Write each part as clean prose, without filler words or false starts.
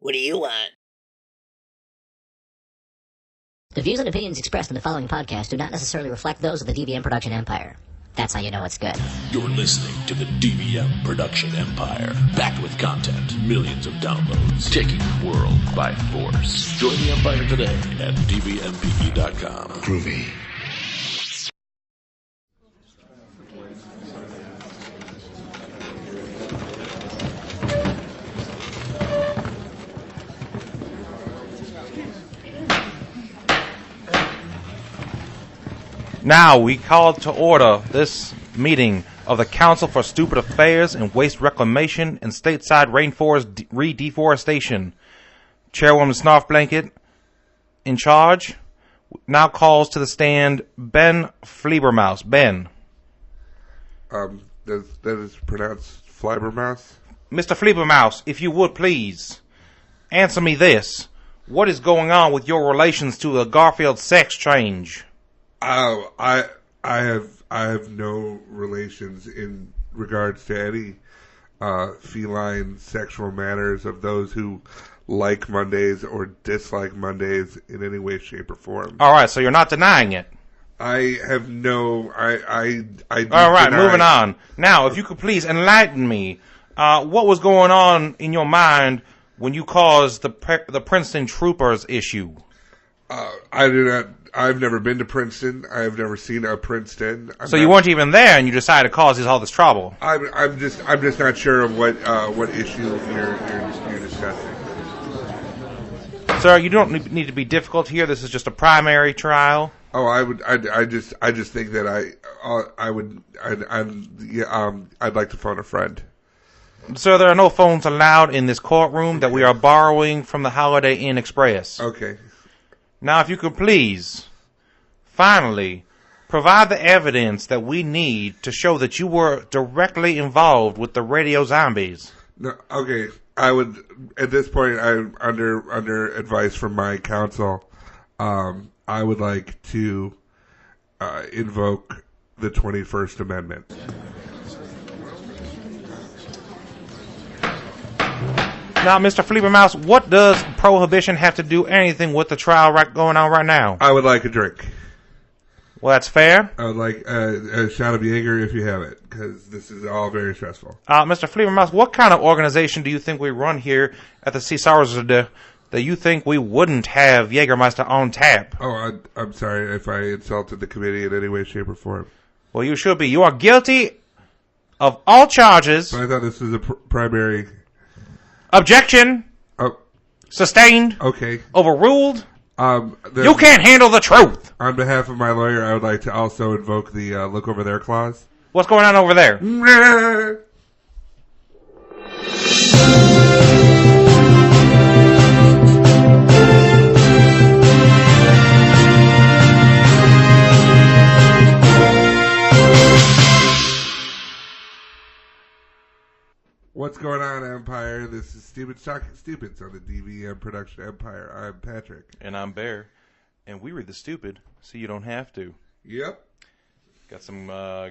What do you want? The views and opinions expressed in the following podcast do not necessarily reflect those of the DVM production empire. That's how you know it's good. You're listening to the DVM production empire. Packed with content, millions of downloads, taking the world by force. Join the empire today at dvmpe.com. Groovy. Now we call to order this meeting of the Council for Stupid Affairs and Waste Reclamation and Stateside Rainforest Re-Deforestation. Chairwoman Snarf Blanket in charge. Now calls to the stand Ben Fliebermaus. Ben. That is pronounced Fliebermaus? Mr. Fliebermaus, if you would please, answer me this. What is going on with your relations to the Garfield sex change? Oh, I have no relations in regards to any feline sexual matters of those who like Mondays or dislike Mondays in any way, shape, or form. All right, so you're not denying it. I have no. I All right, moving on. Now, if you could please enlighten me, what was going on in your mind when you caused the Princeton troopers issue? I do not. I've never been to Princeton. I've never seen a Princeton. So you weren't even there, and you decided to cause all this trouble. I'm just not sure of what issue you're discussing. Sir, you don't need to be difficult here. This is just a primary trial. Oh, I just think that I'd like to phone a friend. Sir, there are no phones allowed in this courtroom that we are borrowing from the Holiday Inn Express. Okay. Now, if you could please, finally, provide the evidence that we need to show that you were directly involved with the radio zombies. No, okay. I would, at this point, I'm under advice from my counsel. I would like to invoke the 21st Amendment. Now, Mr. Fliebermaus, what does prohibition have to do anything with the trial going on right now? I would like a drink. Well, that's fair. I would like a shot of Jaeger if you have it, because this is all very stressful. Mr. Fliebermaus, what kind of organization do you think we run here at the Caesars that you think we wouldn't have Jägermeister on tap? Oh, I'm sorry if I insulted the committee in any way, shape, or form. Well, you should be. You are guilty of all charges. But I thought this was a primary... Objection. Oh. Sustained. Okay. Overruled. You can't handle the truth. On behalf of my lawyer, I would like to also invoke the look over there clause. What's going on over there? What's going on, Empire? This is Stupid Talking Stupids on the DVM Production Empire. I'm Patrick. And I'm Bear. And we read the stupid, so you don't have to. Yep. Got some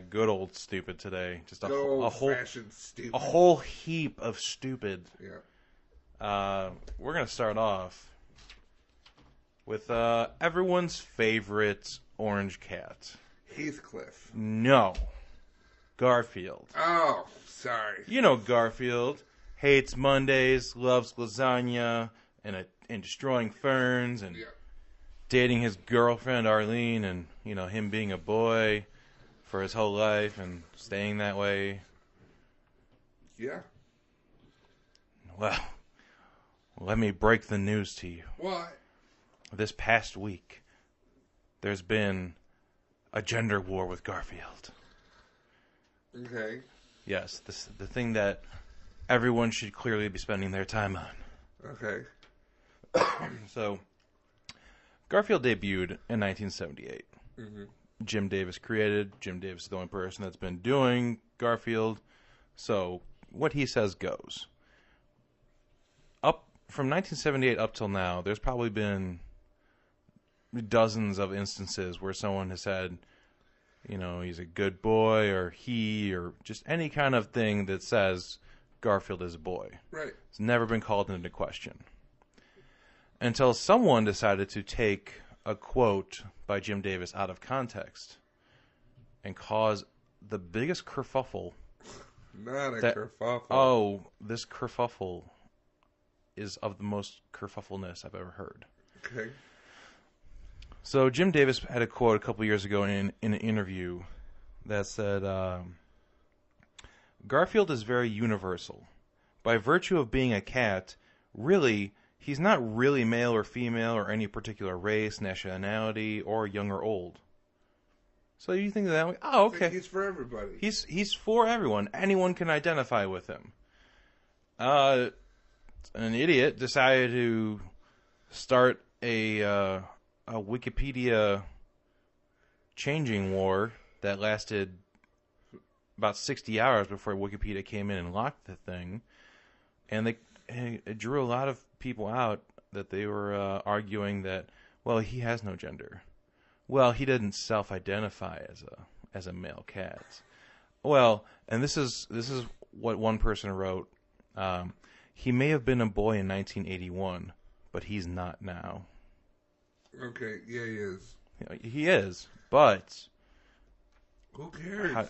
good old stupid today. Just a old-fashioned stupid. A whole heap of stupid. Yeah. We're going to start off with everyone's favorite orange cat. Heathcliff. No. Garfield. Oh, sorry. You know Garfield. Hates Mondays, loves lasagna, and destroying ferns, and dating his girlfriend Arlene, and, you know, him being a boy for his whole life and staying that way. Yeah. Well, let me break the news to you. What? This past week, there's been a gender war with Garfield. Okay. Yes, the thing that everyone should clearly be spending their time on. Okay. So, Garfield debuted in 1978. Mm-hmm. Jim Davis created. Jim Davis is the only person that's been doing Garfield. So, what he says goes. Up from 1978 up till now, there's probably been dozens of instances where someone has said, you know, he's a good boy, or just any kind of thing that says Garfield is a boy. Right. It's never been called into question. until someone decided to take a quote by Jim Davis out of context and cause the biggest kerfuffle. Not a kerfuffle. Oh, this kerfuffle is of the most kerfuffleness I've ever heard. Okay. So Jim Davis had a quote a couple years ago in an interview that said, Garfield is very universal. By virtue of being a cat, really, he's not really male or female or any particular race, nationality, or young or old. So you think that way? Oh, okay. He's for everybody. He's for everyone. Anyone can identify with him. An idiot decided to start a Wikipedia changing war that lasted about 60 hours before Wikipedia came in and locked the thing. And it drew a lot of people out that they were arguing that, well, he has no gender. Well, he didn't self-identify as a male cat. Well, and this is what one person wrote. He may have been a boy in 1981, but he's not now. Okay, yeah, he is. He is, but who cares?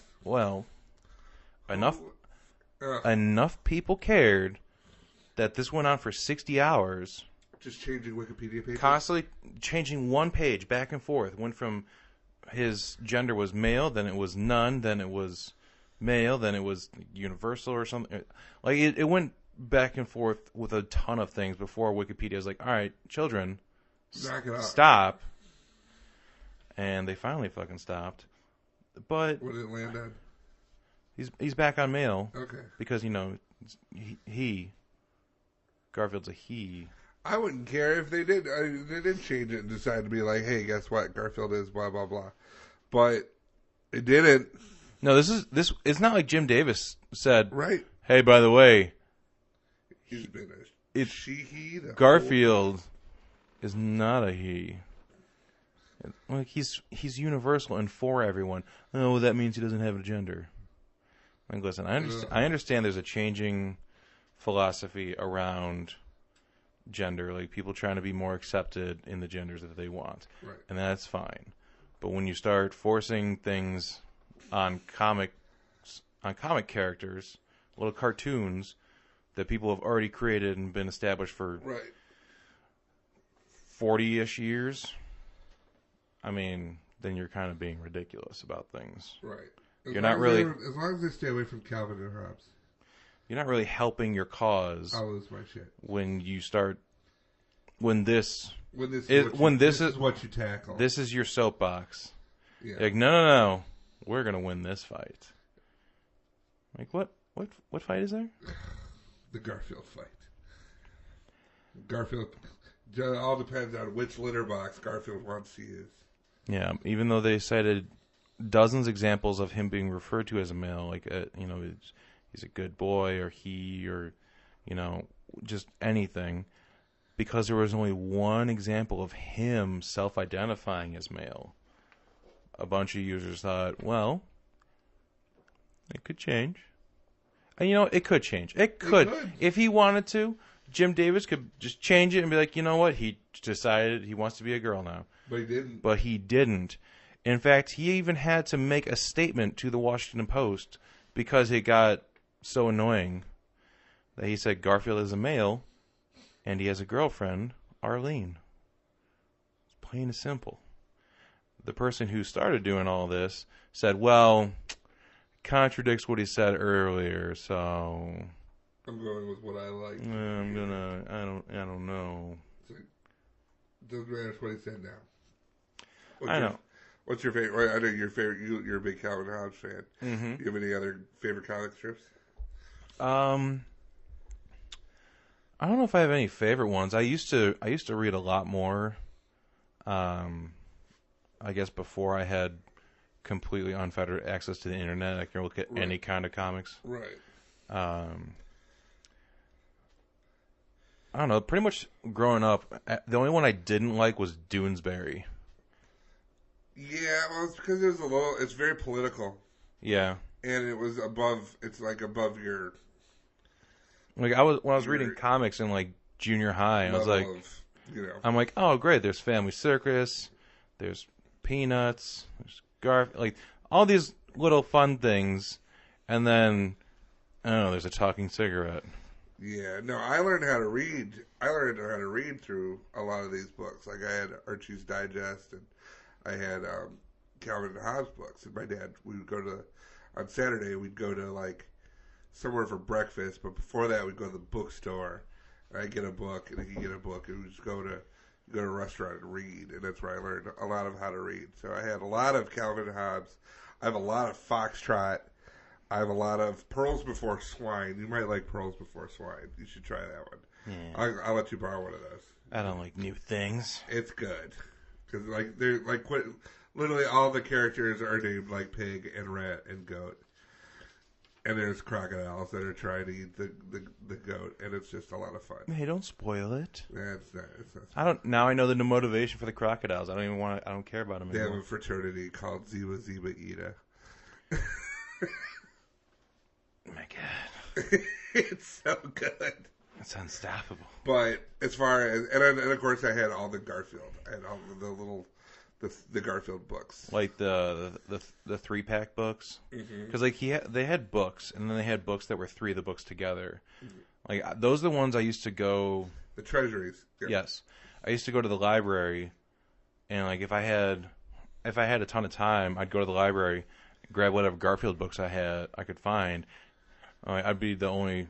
Enough people cared that this went on for 60 hours. Just changing Wikipedia pages? Constantly changing one page back and forth. Went from his gender was male, then it was none, then it was male, then it was universal or something. Like, it went back and forth with a ton of things before Wikipedia was like, all right, children, knock it off. Stop. And they finally fucking stopped. But what did it land on? He's back on male. Okay. Because, Garfield's a he. I wouldn't care if they did. They did change it and decide to be like, hey, guess what? Garfield is blah, blah, blah. But it didn't. No, it's not like Jim Davis said, right. Hey, by the way, he's been he. Garfield is not a he. Like, he's universal and for everyone. Oh, that means he doesn't have a gender. Like, listen, I understand there's a changing philosophy around gender, like people trying to be more accepted in the genders that they want, right. And that's fine. But when you start forcing things on comic characters, little cartoons that people have already created and been established for 40-ish years, I mean, then you're kind of being ridiculous about things. Right. You're not really, as long as they stay away from Calvin and Hobbes. You're not really helping your cause. I'll lose my shit when you start. When this is what you tackle. This is your soapbox. Yeah. Like, no, we're gonna win this fight. Like, what fight is there? The Garfield fight. Garfield. It all depends on which litter box Garfield wants to use. Yeah, even though they cited dozens examples of him being referred to as a male, like he's a good boy, or he, or just anything, because there was only one example of him self-identifying as male. A bunch of users thought, well, it could change. And it could change. It could. If he wanted to, Jim Davis could just change it and be like, you know what? He decided he wants to be a girl now. But he didn't. In fact, he even had to make a statement to the Washington Post because it got so annoying that he said Garfield is a male and he has a girlfriend, Arlene. It's plain and simple. The person who started doing all this said, well, contradicts what he said earlier, so I'm going with what I like. I don't know. Doesn't matter what he said now. I know. What's your favorite? I know your favorite. You're a big Calvin Hobbes fan. Mm-hmm. Do you have any other favorite comic strips? I don't know if I have any favorite ones. I used to read a lot more. I guess before I had completely unfettered access to the internet, I can look at any kind of comics. Right. I don't know. Pretty much growing up, the only one I didn't like was Doonesbury. Yeah, well, it's because it's very political. Yeah. And it was above your... Like, when I was reading comics in, like, junior high, I was like, You know. I'm like, oh, great. There's Family Circus. There's Peanuts. There's Garfield. Like, all these little fun things. And then, I don't know, there's a talking cigarette. Yeah, no, I learned how to read. I learned how to read through a lot of these books. Like, I had Archie's Digest, and I had Calvin and Hobbes books. And my dad, we would go to, on Saturday, we'd go to, like, somewhere for breakfast. But before that, we'd go to the bookstore. And I'd get a book, and he'd get a book, and we'd just go to a restaurant and read. And that's where I learned a lot of how to read. So I had a lot of Calvin and Hobbes. I have a lot of Foxtrot. I have a lot of Pearls Before Swine. You might like Pearls Before Swine. You should try that one. Yeah. I'll let you borrow one of those. I don't like new things. It's good because like they're like literally all the characters are named like pig and rat and goat, and there's crocodiles that are trying to eat the goat, and it's just a lot of fun. Hey, don't spoil it. Yeah, it's not. I don't. Now I know the motivation for the crocodiles. I don't even want. I don't care about them They anymore. have a fraternity called Ziba Ziba Ida. Oh my God, It's so good. it's unstoppable. But as far as and of course I had all the Garfield. I had all the little the Garfield books. Like the 3-pack books, because like they had books, and then they had books that were 3 of the books together. Like those are the ones I used to go. The treasuries. Yeah. Yes, I used to go to the library, and like if I had a ton of time, I'd go to the library, grab whatever Garfield books I could find. I'd be the only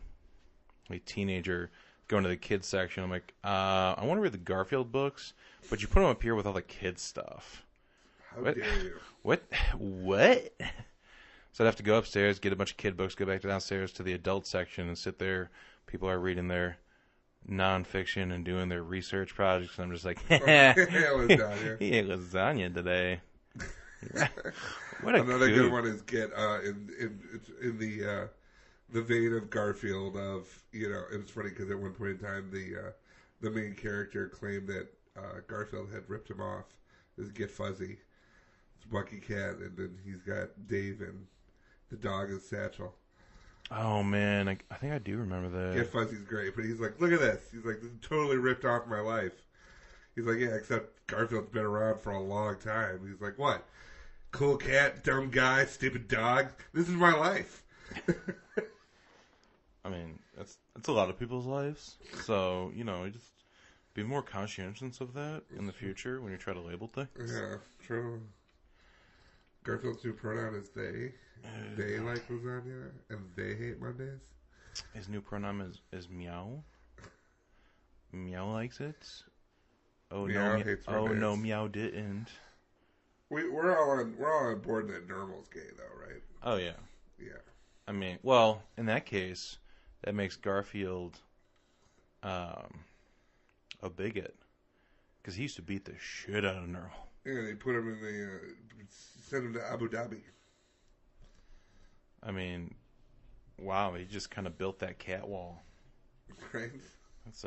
like teenager going to the kids section. I'm like, I want to read the Garfield books, but you put them up here with all the kids stuff. How What? dare you? What? So I'd have to go upstairs, get a bunch of kid books, go back downstairs to the adult section, and sit there. People are reading their nonfiction and doing their research projects, and I'm just like, Lasagna. he ate lasagna today. What a Another coup. good one is get in the vein of Garfield of, you know, and it's funny because at one point in time the main character claimed that Garfield had ripped him off. Is Get Fuzzy. It's Bucky Cat, and then he's got Dave, and the dog is Satchel. Oh man, I think I do remember that. Get Fuzzy's great, but he's like, look at this. He's like, this totally ripped off my life. He's like, yeah, except Garfield's been around for a long time. He's like, what? Cool cat, dumb guy, stupid dog. This is my life. I mean, that's a lot of people's lives. So, you know, just be more conscientious of that in the future when you try to label things. Yeah, true. Garfield's new pronoun is they. They like lasagna, and they hate Mondays. His new pronoun is meow. Meow likes it. Oh Meow no! hates Oh Mondays. no! Meow didn't. We're all on board that Normal's gay though, right? Oh yeah. Yeah. I mean, well, in that case, that makes Garfield a bigot because he used to beat the shit out of Nerl. Yeah, they put him in sent him to Abu Dhabi. I mean, wow, he just kind of built that cat wall. Right? That's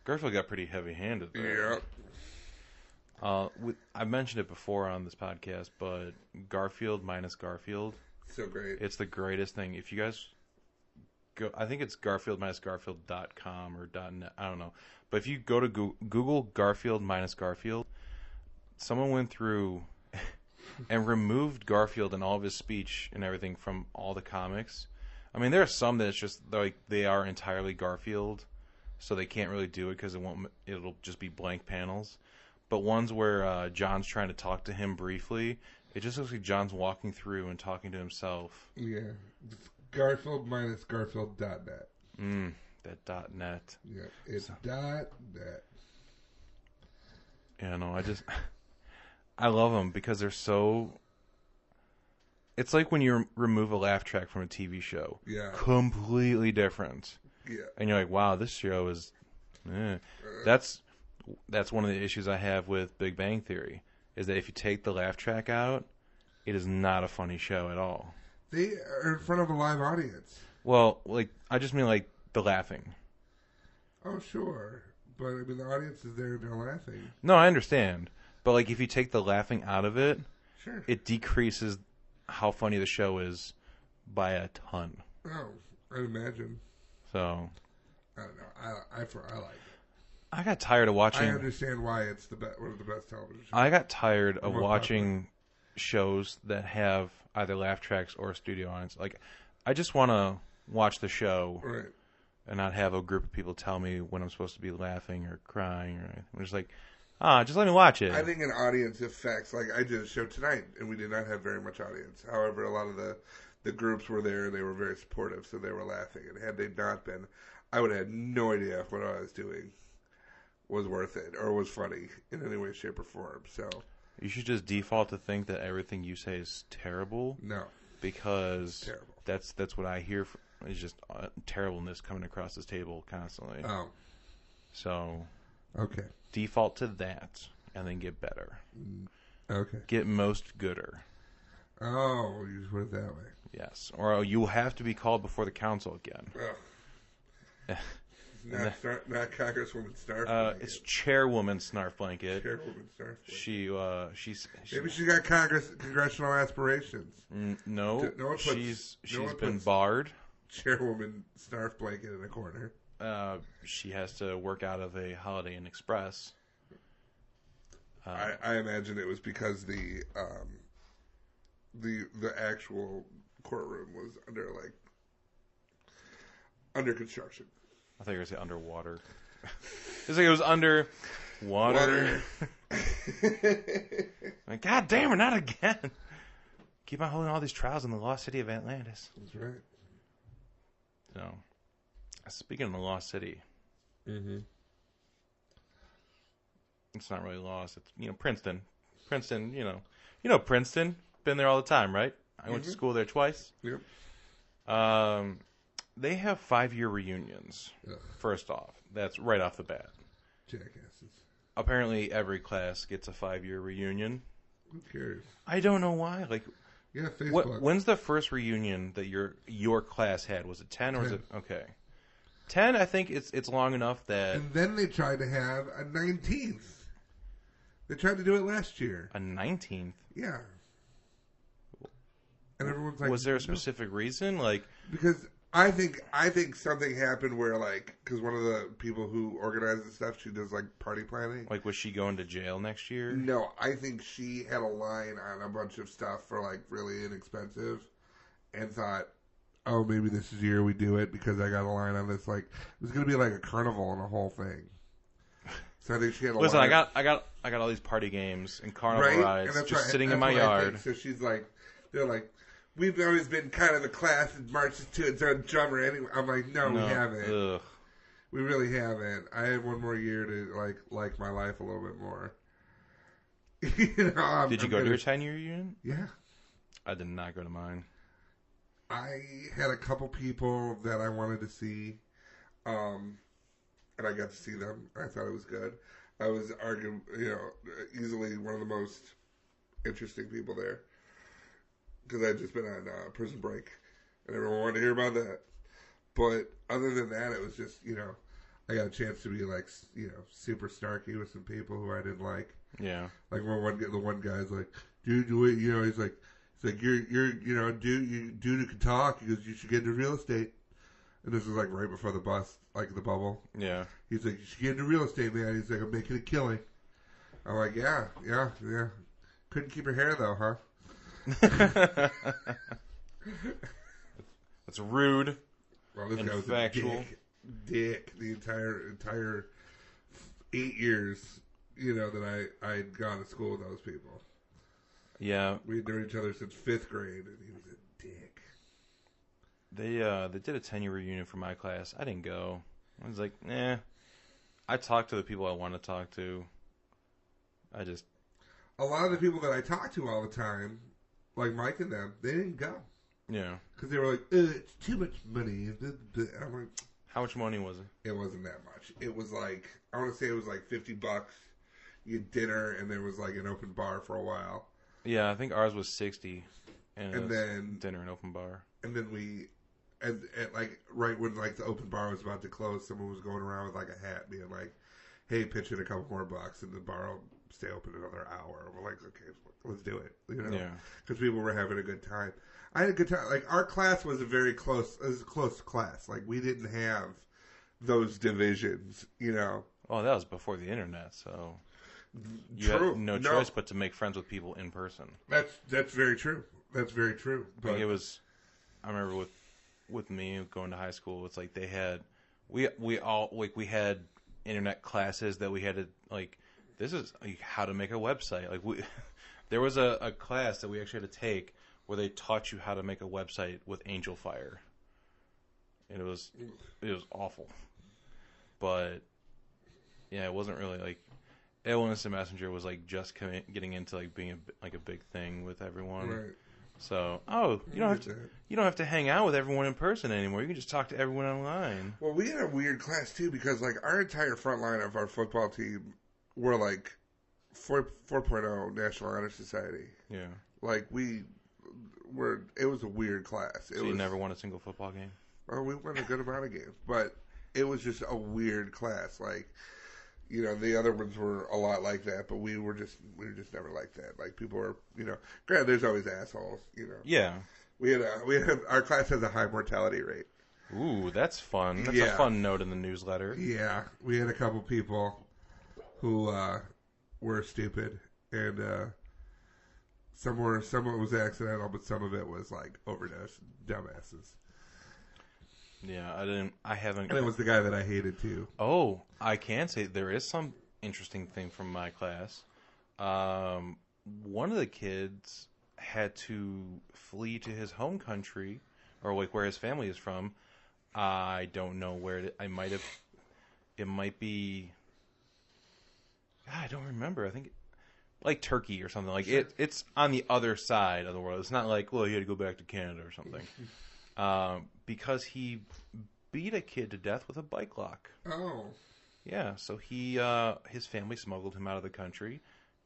Garfield got pretty heavy-handed there. Yeah. I've mentioned it before on this podcast, but Garfield minus Garfield, So great. it's the greatest thing. If you guys go, I think it's Garfield-Garfield.com or .net, I don't know. But if you go to Google Garfield minus Garfield, someone went through and removed Garfield and all of his speech and everything from all the comics. I mean, there are some that it's just like they are entirely Garfield, so they can't really do it because it'll just be blank panels. But ones where John's trying to talk to him briefly, it just looks like John's walking through and talking to himself. Yeah. It's Garfield minus Garfield.net. That .net. Yeah. It's .net. Yeah, no, I love them because they're so. It's like when you remove a laugh track from a TV show. Yeah. Completely different. Yeah. And you're like, wow, this show is. That's one of the issues I have with Big Bang Theory, is that if you take the laugh track out, it is not a funny show at all. They are in front of a live audience. Well, like I just mean like the laughing. Oh, sure. But, I mean, the audience is there and they're laughing. No, I understand. But like if you take the laughing out of it, Sure. it decreases how funny the show is by a ton. Oh, I'd imagine. So I don't know. I like it. I got tired of watching. I understand why it's one of the best television shows. I got tired of watching shows that have either laugh tracks or a studio audience. Like, I just want to watch the show and not have a group of people tell me when I'm supposed to be laughing or crying. Or anything. I'm just like, just let me watch it. I think an audience affects, like I did a show tonight and we did not have very much audience. However, a lot of the groups were there and they were very supportive, so they were laughing. And had they not been, I would have had no idea if what I was doing was worth it or was funny in any way, shape, or form. So you should just default to think that everything you say is terrible. No, because terrible. That's what I hear. It's just terribleness coming across this table constantly. Oh, so okay. Default to that, and then get better. Okay. Get most gooder. Oh, you just put it that way. Yes, or you will have to be called before the council again. Not Congresswoman Snarf. It's Chairwoman Snarf Blanket. Chairwoman Snarf Blanket. She's maybe she's got congressional aspirations. No, she's been barred. Chairwoman Snarf Blanket in a corner. She has to work out of a Holiday Inn Express. I imagine it was because the actual courtroom was under construction. I thought you were going to say underwater. It's like it was under water. Like, God damn it, not again. Keep on holding all these trials in the lost city of Atlantis. That's right. So, speaking of the lost city, it's not really lost. It's Princeton. Princeton, Princeton. Been there all the time, right? I went to school there twice. Yep. They have 5-year reunions. Ugh. First off, that's right off the bat. Jackasses. Apparently, every class gets a 5-year reunion. Who cares? I don't know why. Like, yeah, Facebook. When's the first reunion that your class had? Was it 10 or was it okay? 10. I think it's long enough that. And then they tried to have a 19th. They tried to do it last year. A 19th. Yeah. And everyone's like, was there a specific reason? Like, because I think something happened where, like, because one of the people who organizes the stuff, she does like party planning. Like, was she going to jail next year? No, I think she had a line on a bunch of stuff for like really inexpensive, and thought, oh, maybe this is the year we do it because I got a line on this. Like, it was going to be like a carnival and a whole thing. So I think she had a line. Listen, I got all these party games and carnival rides just sitting in my yard. So she's like, they're like, we've always been kind of the class that marches to its own drummer. Anyway, I'm like, no, we haven't. Ugh. We really haven't. I had one more year to like my life a little bit more. Did you go to your 10-year reunion? Yeah. I did not go to mine. I had a couple people that I wanted to see, and I got to see them. I thought it was good. I was arguing, easily one of the most interesting people there. Because I had just been on Prison Break, and everyone wanted to hear about that. But other than that, it was just, I got a chance to be like, super snarky with some people who I didn't like. Yeah. Like the one guy's like, dude, he's like, dude, you can talk. He goes, you should get into real estate. And this was like right before the bust, like the bubble. Yeah. He's like, you should get into real estate, man. He's like, I'm making a killing. I'm like, yeah. Couldn't keep her hair though, huh? That's rude. Well, this and guy was factual. a dick the entire 8 years, that I'd gone to school with those people. Yeah, we'd known each other since 5th grade, and he was a dick. They did a 10-year reunion for my class. I didn't go. I was like, I talked to the people I want to talk to. A lot of the people that I talk to all the time, like Mike and them, they didn't go. Yeah. Because they were like, it's too much money. I'm like, how much money was it? It wasn't that much. It was like, I want to say it was like $50. You had dinner, and there was like an open bar for a while. Yeah, I think ours was 60, and then dinner and open bar. And then and like right when like the open bar was about to close, someone was going around with like a hat, being like, "Hey, pitch in a couple more bucks, and the bar will stay open another hour." We're like, "Okay, let's do it," Yeah. Because people were having a good time. I had a good time. Like our class was a close class. Like we didn't have those divisions, Oh, that was before the internet, so you True. had no choice but to make friends with people in person. That's very true. That's very true. But Like it was, I remember with me going to high school, it's like they had, we all, like we had internet classes that we had to, like, this is like how to make a website. Like there was a class that we actually had to take where they taught you how to make a website with Angel Fire. And it was awful. But yeah, it wasn't really like AOL Instant Messenger was like just getting into like being a big thing with everyone. right. So, you don't have to hang out with everyone in person anymore. You can just talk to everyone online. Well, we had a weird class too because like our entire front line of our football team were like 4.0 National Honor Society. Yeah. Like it was a weird class. You never won a single football game? Well, we won a good amount of games, but it was just a weird class. Like, you know, the other ones were a lot like that, but we were just never like that. Like people were, you know, granted, there's always assholes, you know. Yeah. We had our class has a high mortality rate. Ooh, that's fun. That's a fun note in the newsletter. Yeah, we had a couple people who were stupid, and some of it was accidental, but some of it was like overdose dumbasses. Yeah, I haven't. And it was the guy that I hated too. Oh, I can say there is some interesting thing from my class. One of the kids had to flee to his home country, or like where his family is from. I don't know where it might be. I don't remember. I think like Turkey or something. Like it's on the other side of the world. It's not like, well, he had to go back to Canada or something. Because he beat a kid to death with a bike lock. Oh. Yeah, so his family smuggled him out of the country,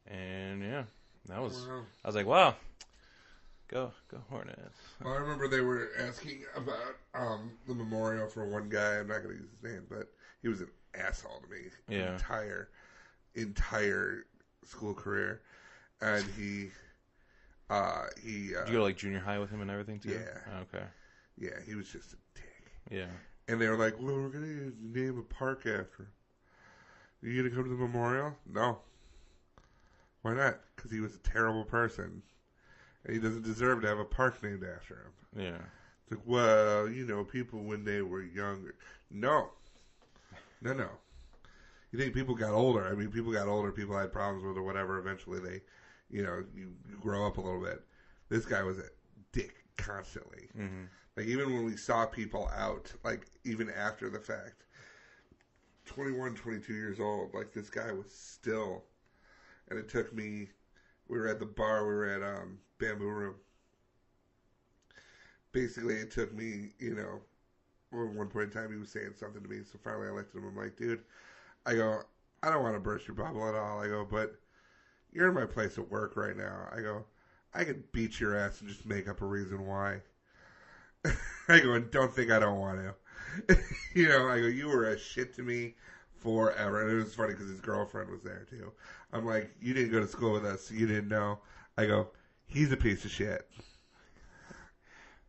and yeah, that was. Wow. I was like, wow, go Hornets. Well, I remember they were asking about the memorial for one guy. I'm not going to use his name, but he was an asshole to me. Yeah. Entire school career, and he. Did you go to like junior high with him and everything too? Yeah. Okay. Yeah, he was just a dick. Yeah. And they were like, well, we're going to name a park after him. Are you going to come to the memorial? No. Why not? Because he was a terrible person. And he doesn't deserve to have a park named after him. Yeah. It's like, well, you know, people when they were younger. No. No. You think people got older. I mean, people got older. People had problems with or whatever. Eventually they, you grow up a little bit. This guy was a dick constantly. Mm-hmm. Like, even when we saw people out, like, even after the fact, 21, 22 years old, like, this guy was still, and it took me, we were at the bar, we were at Bamboo Room. Basically, it took me, at one point in time, he was saying something to me, so finally I looked at him, I'm like, dude, I go, I don't want to burst your bubble at all, I go, but you're in my place at work right now, I go, I could beat your ass and just make up a reason why. I go, and don't think I don't want to. I go, you were a shit to me forever. And it was funny because his girlfriend was there too. I'm like, you didn't go to school with us, so you didn't know. I go, he's a piece of shit.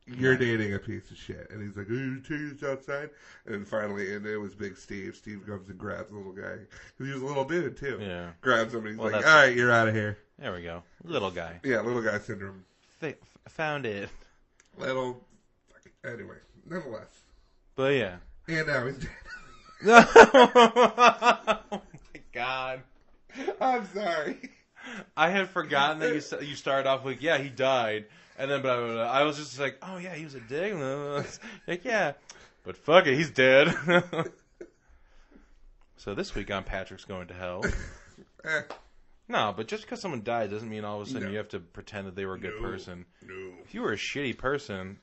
You're dating a piece of shit. And he's like, you take this outside? And then finally, and it was Big Steve. Steve comes and grabs the little guy. Because he was a little dude too. Yeah. Grabs him and he's like, all right, you're out of here. There we go. Little guy. Yeah, little guy syndrome. Found it. Anyway, nonetheless. But yeah. And now he's dead. Oh my god. I'm sorry. I had forgotten that you started off with, yeah, he died. And then blah, blah, blah. I was just like, oh yeah, he was a dick. Like, yeah. But fuck it, he's dead. So this week on Patrick's Going to Hell. No, but just because someone died doesn't mean all of a sudden you have to pretend that they were a good person. No. If you were a shitty person,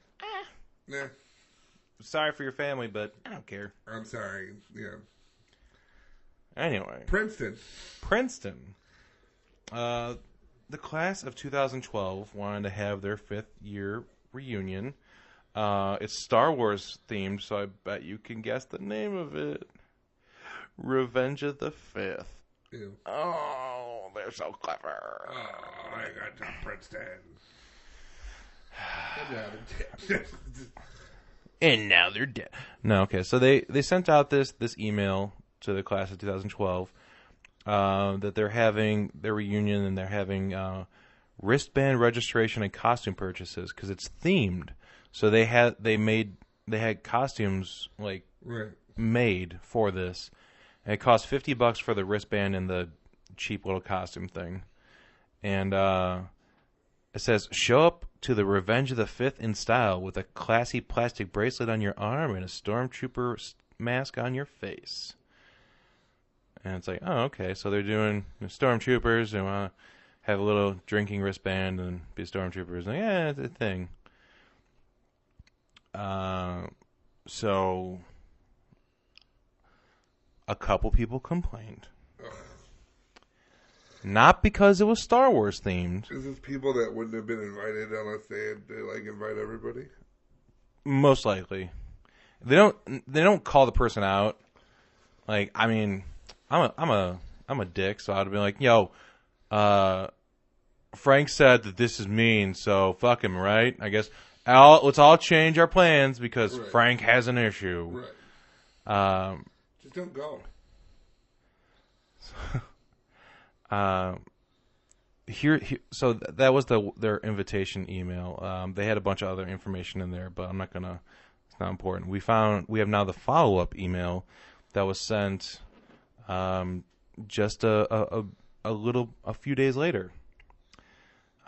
sorry for your family, but I don't care. I'm sorry. Yeah. Anyway. Princeton. The class of 2012 wanted to have their 5th year reunion. It's Star Wars themed, so I bet you can guess the name of it. Revenge of the 5th. Ew. Oh, they're so clever. Oh, I got to Princeton. And now they're dead. No, okay. So they sent out this email to the class of 2012 that they're having their reunion and they're having wristband registration and costume purchases because it's themed. So they had costumes like made for this, and it cost $50 for the wristband and the cheap little costume thing. And it says, show up to the Revenge of the Fifth in style with a classy plastic bracelet on your arm and a stormtrooper mask on your face. And it's like, oh, okay, so they're doing stormtroopers and want to have a little drinking wristband and be stormtroopers. Like, yeah, it's a thing. So a couple people complained. Not because it was Star Wars themed. Is this people that wouldn't have been invited unless they had to invite everybody? Most likely. They don't call the person out. Like, I mean, I'm a dick, so I'd be like, yo, Frank said that this is mean, so fuck him, right? I guess let's all change our plans because Frank has an issue. Right. Just don't go. So that was their invitation email. They had a bunch of other information in there, but I'm not gonna. It's not important. We have now the follow-up email that was sent just a few days later.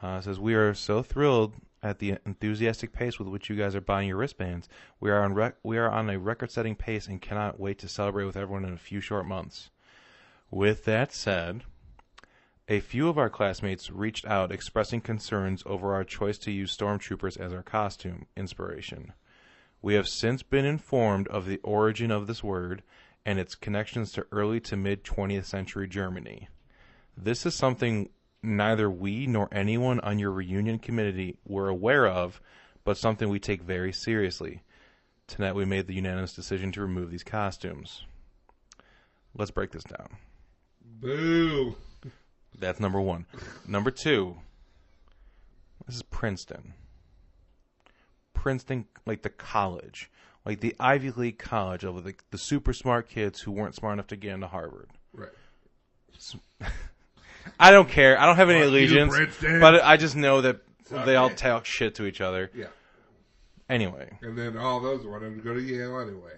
It says, we are so thrilled at the enthusiastic pace with which you guys are buying your wristbands. We are on a record-setting pace and cannot wait to celebrate with everyone in a few short months. With that said, a few of our classmates reached out expressing concerns over our choice to use stormtroopers as our costume inspiration. We have since been informed of the origin of this word and its connections to early to mid-20th century Germany. This is something neither we nor anyone on your reunion committee were aware of, but something we take very seriously. Tonight we made the unanimous decision to remove these costumes. Let's break this down. Boo! That's number one. Number two, this is Princeton. Princeton, like the college. Like the Ivy League college of the super smart kids who weren't smart enough to get into Harvard. Right. I don't care. I don't have any allegiance. But I just know that they all talk shit to each other. Yeah. Anyway. And then all those wanted to go to Yale anyway.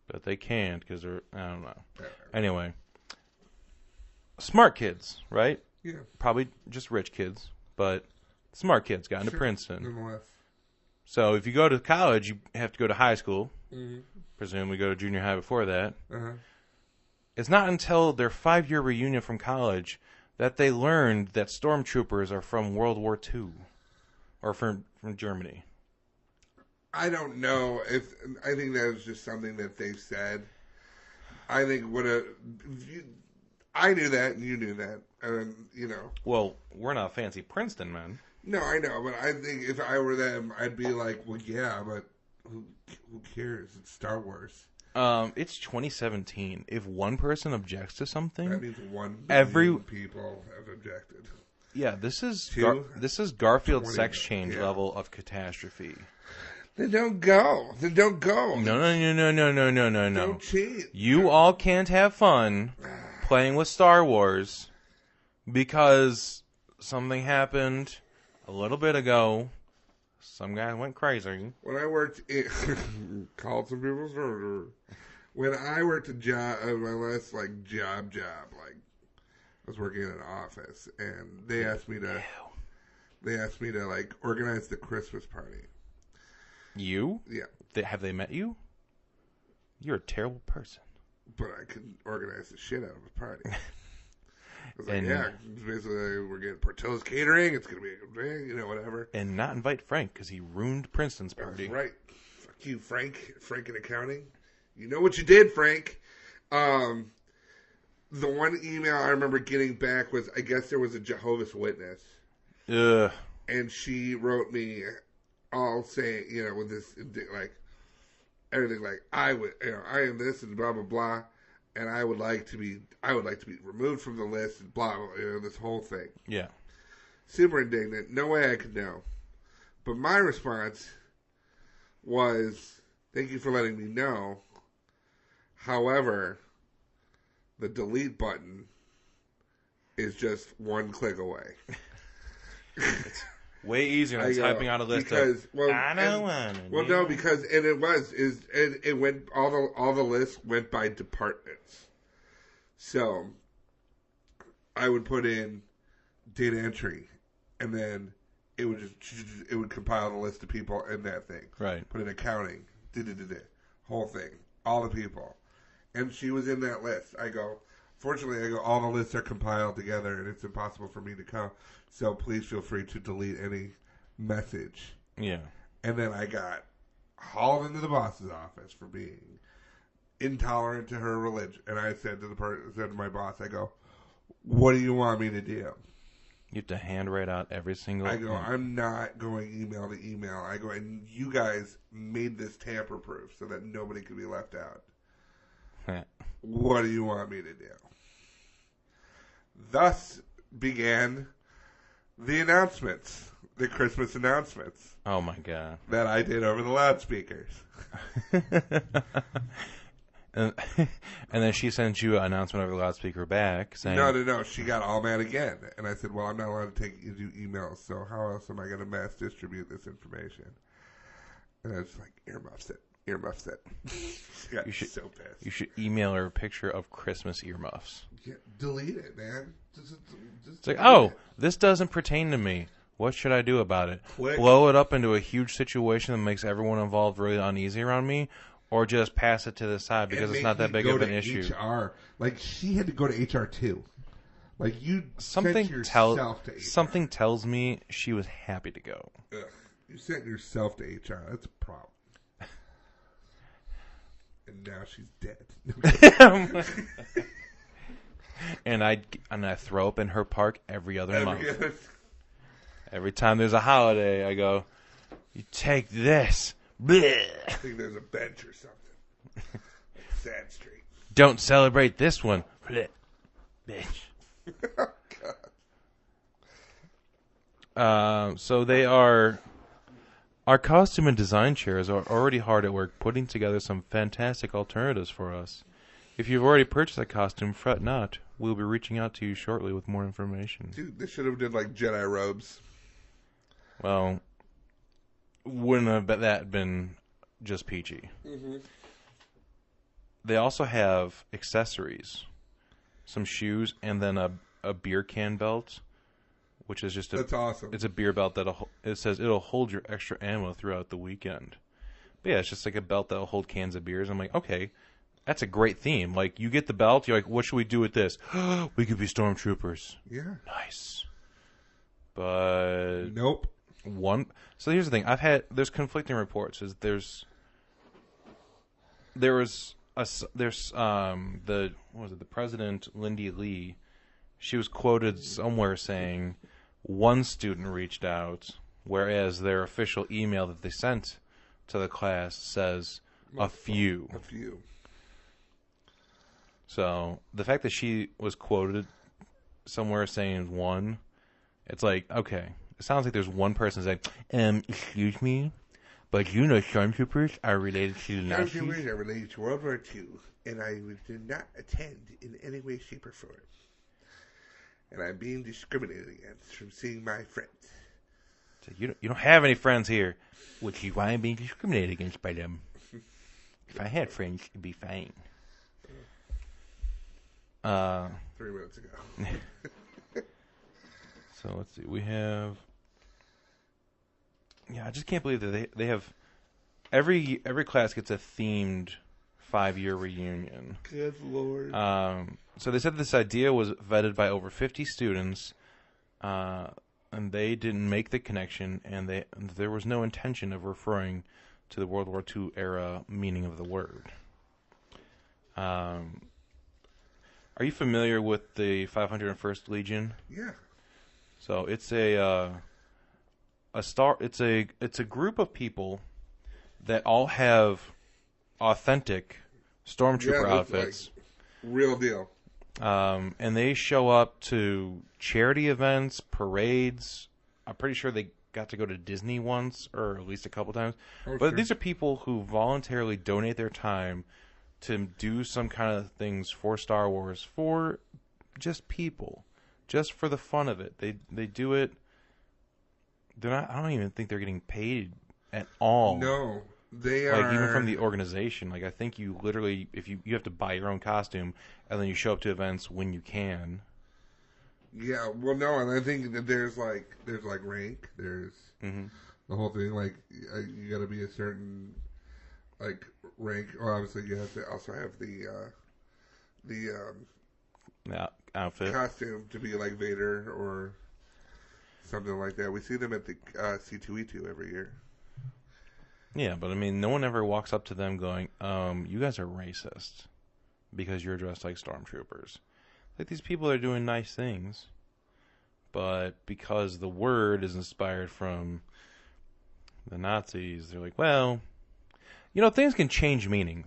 But they can't because they're, I don't know. Anyway. Smart kids, right? Yeah. Probably just rich kids, but smart kids got into Princeton. Nonetheless. So if you go to college, you have to go to high school. Mm-hmm. Presumably go to junior high before that. Uh-huh. It's not until their 5-year reunion from college that they learned that stormtroopers are from World War II. Or from Germany. I don't know. I think that was just something that they've said. I think I knew that and you knew that. And, Well, we're not fancy Princeton men. No, I know. But I think if I were them, I'd be like, well, yeah, but who cares? It's Star Wars. It's 2017. If one person objects to something, that means 1 million people have objected. Yeah, this is Garfield's sex change level of catastrophe. Then don't go. No. Don't cheat. You all can't have fun playing with Star Wars because something happened a little bit ago. Some guy went crazy. When I worked called some people's murder. When I worked a job, my last job, I was working in an office, and they asked me to organize the Christmas party. You? Yeah. Have they met you? You're a terrible person. But I could organize the shit out of a party. I was basically we're getting Portillo's catering. It's going to be a good thing, whatever. And not invite Frank because he ruined Princeton's party. That's right. Fuck you, Frank. Frank in accounting. You know what you did, Frank. The one email I remember getting back was, I guess there was a Jehovah's Witness. Ugh. And she wrote me all saying, with this, everything I am this and blah, blah, blah. And I would like to be removed from the list and blah, blah, this whole thing. Yeah. Super indignant. No way I could know. But my response was, thank you for letting me know. However, the delete button is just one click away. Way easier than typing out a list because, of. I don't want to. Well, no, because it went all the lists went by departments. So I would put in data entry, and then it would compile the list of people in that thing. Right. Put in accounting, whole thing, all the people, and she was in that list. Fortunately, all the lists are compiled together, and it's impossible for me to count. So please feel free to delete any message. Yeah. And then I got hauled into the boss's office for being intolerant to her religion. And I said to my boss, I go, "What do you want me to do?" You have to handwrite out every single. I go, "I'm not going email to email." I go, "And you guys made this tamper-proof so that nobody could be left out. What do you want me to do?" Thus began the announcements, the Christmas announcements. Oh my god! That I did over the loudspeakers. and then she sent you an announcement over the loudspeaker back saying, No. She got all mad again, and I said, "Well, I'm not allowed to do emails, so how else am I going to mass distribute this information?" And I was like, "Earmuffs it." She got so pissed. You should email her a picture of Christmas earmuffs. Yeah, delete it, man. Just it's like, oh, this doesn't pertain to me. What should I do about it? Click. Blow it up into a huge situation that makes everyone involved really uneasy around me, or just pass it to the side because it's not that big of an issue. HR. Like, she had to go to HR too. Like, you something sent yourself to HR. Something tells me she was happy to go. Ugh. You sent yourself to HR. That's a problem. And now she's dead. And I throw up in her park every other month. Every time there's a holiday, I go, "You take this." Blech. I think there's a bench or something. Sad Street. Don't celebrate this one. Blech. Bitch. Oh, God. So they are. Our costume and design chairs are already hard at work putting together some fantastic alternatives for us. If you've already purchased a costume, fret not. We'll be reaching out to you shortly with more information. Dude, they should have did like Jedi robes. Well, wouldn't have that been just peachy. Mm-hmm. They also have accessories, some shoes, and then a beer can belt, which is just that's awesome. It's a beer belt it says it'll hold your extra ammo throughout the weekend. But yeah, it's just like a belt that'll hold cans of beers. I'm like, okay, that's a great theme. Like, you get the belt, you're like, what should we do with this? We could be stormtroopers. Yeah. Nice. But nope. So here's the thing. There's conflicting reports. There's the president, Lindy Lee. She was quoted somewhere saying one student reached out, whereas their official email that they sent to the class says a few. A few. So the fact that she was quoted somewhere saying one, it's like, okay, it sounds like there's one person saying, excuse me, but you know stormtroopers are related to the Nazis? Stormtroopers are related to World War II, and I did not attend in any way, shape, or form. And I'm being discriminated against from seeing my friends. So you don't have any friends here, which is why I'm being discriminated against by them. If I had friends, it'd be fine. 3 minutes ago. So let's see. We have. Yeah, I just can't believe that they have every class gets a themed 5-year reunion. Good Lord. So they said this idea was vetted by over 50 students, and they didn't make the connection, and there was no intention of referring to the World War II era meaning of the word. Are you familiar with the 501st Legion? Yeah. So it's it's a group of people that all have authentic stormtrooper outfits. Like real deal. And they show up to charity events, parades. I'm pretty sure they got to go to Disney once, or at least a couple times. Oh, but sure. These are people who voluntarily donate their time to do some kind of things for Star Wars for just people, just for the fun of it. They do it. They're not. I don't even think they're getting paid at all. No, they are. Like, even from the organization. Like, I think you literally, if you have to buy your own costume, and then you show up to events when you can. Yeah, well, no, and I think that there's rank, there's the whole thing. Like, you got to be a certain like rank. Well, obviously, you have to also have the outfit costume to be like Vader or something like that. We see them at the C2E2 every year. Yeah, but I mean, no one ever walks up to them going, "You guys are racist because you're dressed like stormtroopers." Like, these people are doing nice things, but because the word is inspired from the Nazis, they're like, well, things can change meaning.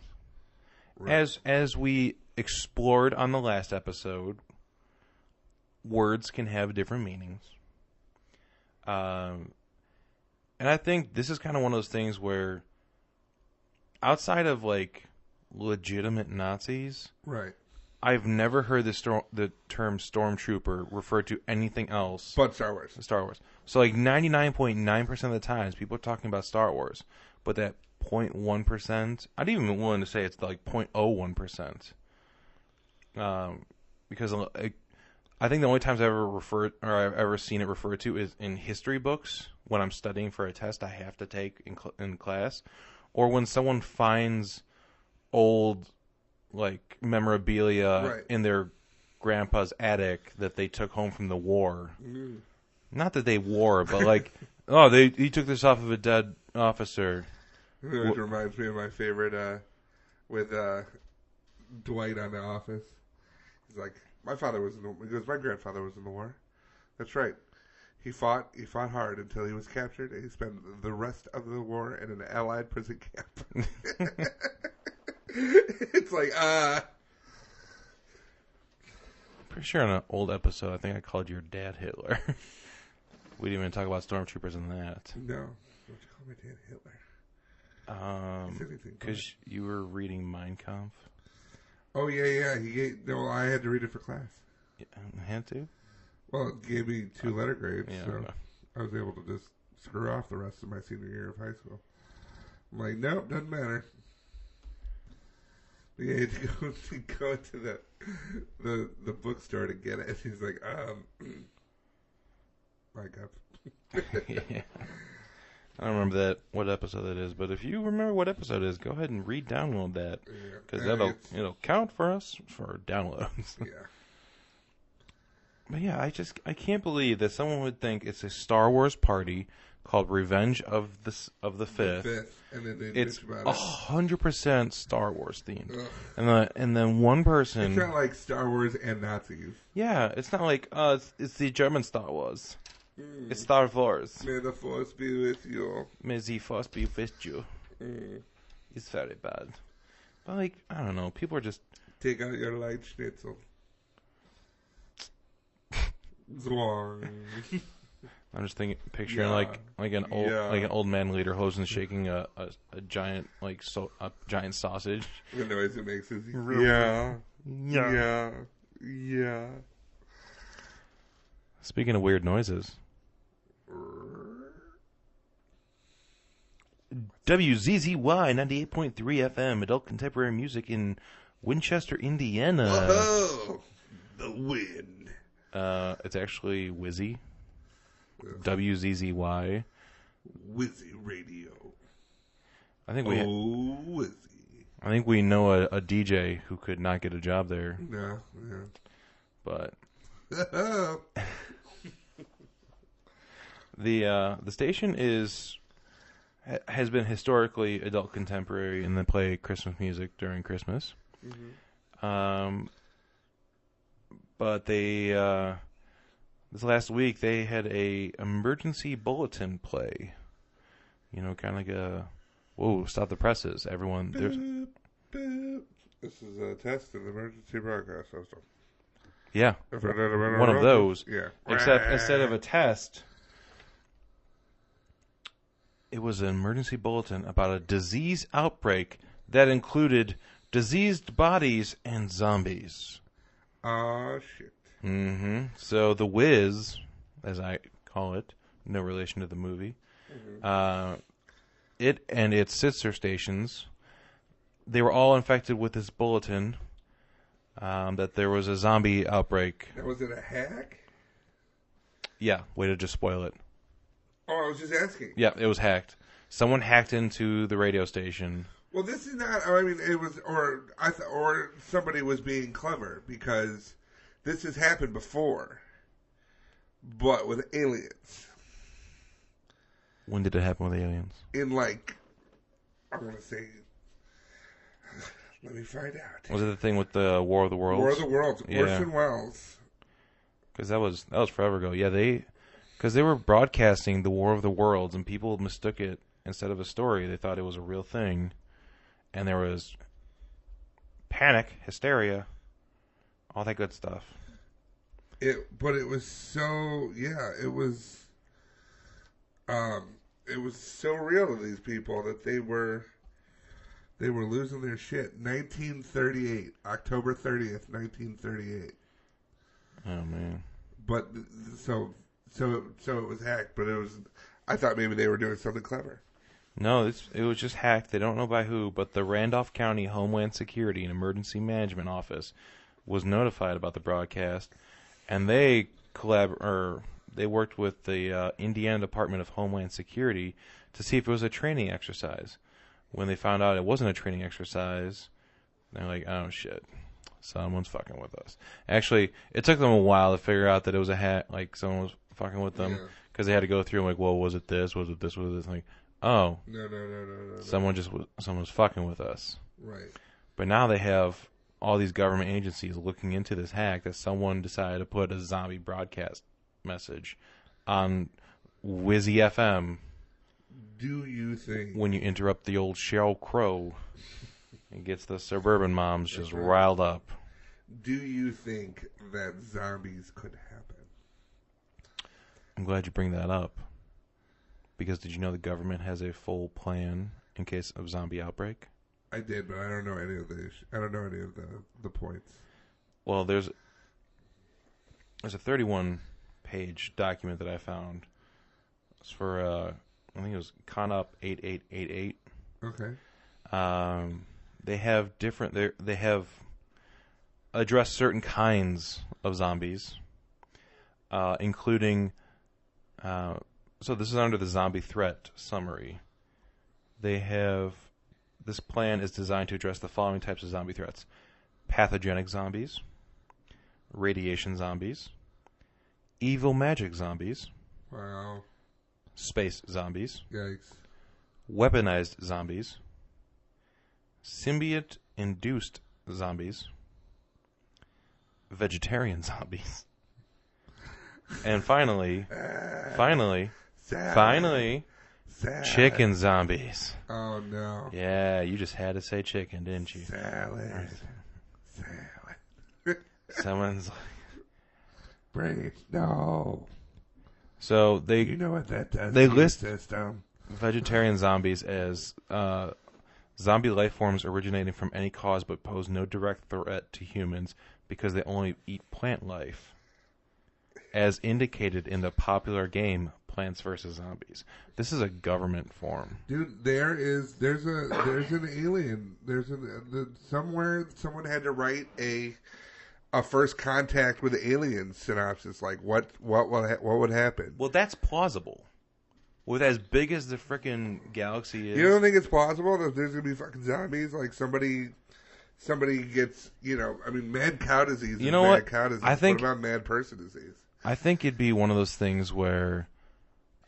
Right. As we explored on the last episode, words can have different meanings. And I think this is kind of one of those things where, outside of, like, legitimate Nazis, right? I've never heard the term stormtrooper referred to anything else but Star Wars. So, like, 99.9% of the times, people are talking about Star Wars, but that 0.1%, I'd even be willing to say it's like 0.01%. Because I think the only times I've ever seen it referred to is in history books when I'm studying for a test I have to take in class, or when someone finds old, like, memorabilia in their grandpa's attic that they took home from the war. Not that they wore, but like, he took this off of a dead officer. It reminds me of my favorite with Dwight on The Office. He's like, my grandfather was in the war. That's right. He fought hard until he was captured, and he spent the rest of the war in an Allied prison camp. It's like, Pretty sure in an old episode, I think I called your dad Hitler. We didn't even talk about stormtroopers in that. No. Don't you call my dad Hitler? Because you were reading Mein Kampf. Oh, yeah. I had to read it for class. Yeah, had to? Well, it gave me 2 letter grades, yeah, so okay. I was able to just screw off the rest of my senior year of high school. I'm like, nope, doesn't matter. But yeah, to go to the bookstore to get it. He's like, my God. Yeah. I don't remember what episode that is, but if you remember what episode it is, go ahead and re-download that, because it'll count for us for downloads. Yeah. But yeah, I can't believe that someone would think it's a Star Wars party called Revenge of the Fifth. And then they it's bitch about 100% Star Wars themed, Ugh. and then one person. It's not like Star Wars and Nazis. Yeah, it's not like it's the German Star Wars. It's Star Wars. May the Force be with you. May the Force be with you. It's very bad. But, like, I don't know. People are just... Take out your light schnitzel. Zwang. I'm just picturing like an old man leader hosing shaking a giant a giant sausage. The noise it makes is yeah. Speaking of weird noises, WZZY 98.3 FM, adult contemporary music in Winchester, Indiana. Whoa! The wind. It's actually Wizzy. WZZY. Wizzy Radio. I think Wizzy. I think we know a DJ who could not get a job there. Yeah. But the station has been historically adult contemporary, and they play Christmas music during Christmas. Mm-hmm. But they this last week they had a emergency bulletin play. You know, kind of like a whoa, stop the presses, everyone. There's this is a test of the emergency broadcast system. Yeah, one of those. Yeah. Except instead of a test, it was an emergency bulletin about a disease outbreak that included Diseased Bodies and Zombies. Oh, shit. Mm-hmm. So The Wiz, as I call it, no relation to the movie, it and its sister stations, they were all infected with this bulletin that there was a zombie outbreak. Now, was it a hack? Yeah, way to just spoil it. Oh, I was just asking. Yeah, it was hacked. Someone hacked into the radio station. Well, this is not. I mean, it was, or somebody was being clever because this has happened before, but with aliens. When did it happen with aliens? In like, I want to say. Let me find out. Was it the thing with the War of the Worlds? War of the Worlds. Yeah. Orson Welles. Because that was forever ago. Yeah, because they were broadcasting the War of the Worlds, and people mistook it instead of a story. They thought it was a real thing, and there was panic, hysteria, all that good stuff. But it was so it was so real to these people that they were losing their shit. 1938, October 30th, 1938. Oh man! But so it was hacked. But it was. I thought maybe they were doing something clever. No, it was just hacked. They don't know by who, but the Randolph County Homeland Security and Emergency Management Office was notified about the broadcast, and they worked with the Indiana Department of Homeland Security to see if it was a training exercise. When they found out it wasn't a training exercise, they're like, "Oh shit, someone's fucking with us." Actually, it took them a while to figure out that it was a hack. Like someone was fucking with them because they had to go through and like, "Well, was it this? Was it this? Was it this?" Like, oh, no. Someone was fucking with us. Right. But now they have all these government agencies looking into this hack that someone decided to put a zombie broadcast message on Wizzy FM. Do you think when you interrupt the old Sheryl Crow, it gets the suburban moms just riled up? Do you think that zombies could happen? I'm glad you bring that up. Because did you know the government has a full plan in case of zombie outbreak? I did, but I don't know any of the points. Well, there's a 31-page document that I found. It's for I think it was ConUp 8888. Okay. They have different. They have addressed certain kinds of zombies, including. So this is under the zombie threat summary. This plan is designed to address the following types of zombie threats: pathogenic zombies, radiation zombies, evil magic zombies. Wow. Space zombies. Yikes. Weaponized zombies. Symbiote-induced zombies. Vegetarian zombies. And finally, Salad. chicken zombies. Oh, no. Yeah, you just had to say chicken, didn't you? Salad. Someone's like... Brain. No. So you know what that does? They list system. vegetarian zombies as zombie life forms originating from any cause but pose no direct threat to humans because they only eat plant life, as indicated in the popular game Plants vs. Zombies. This is a government form. Dude, there's an alien. Somewhere someone had to write a first contact with aliens synopsis. Like what would happen? Well, that's plausible. With as big as the frickin' galaxy is. You don't think it's plausible that there's gonna be fucking zombies? Like somebody gets, I mean, mad cow disease. You know what? Cow disease. I think, what about mad person disease? I think it'd be one of those things where,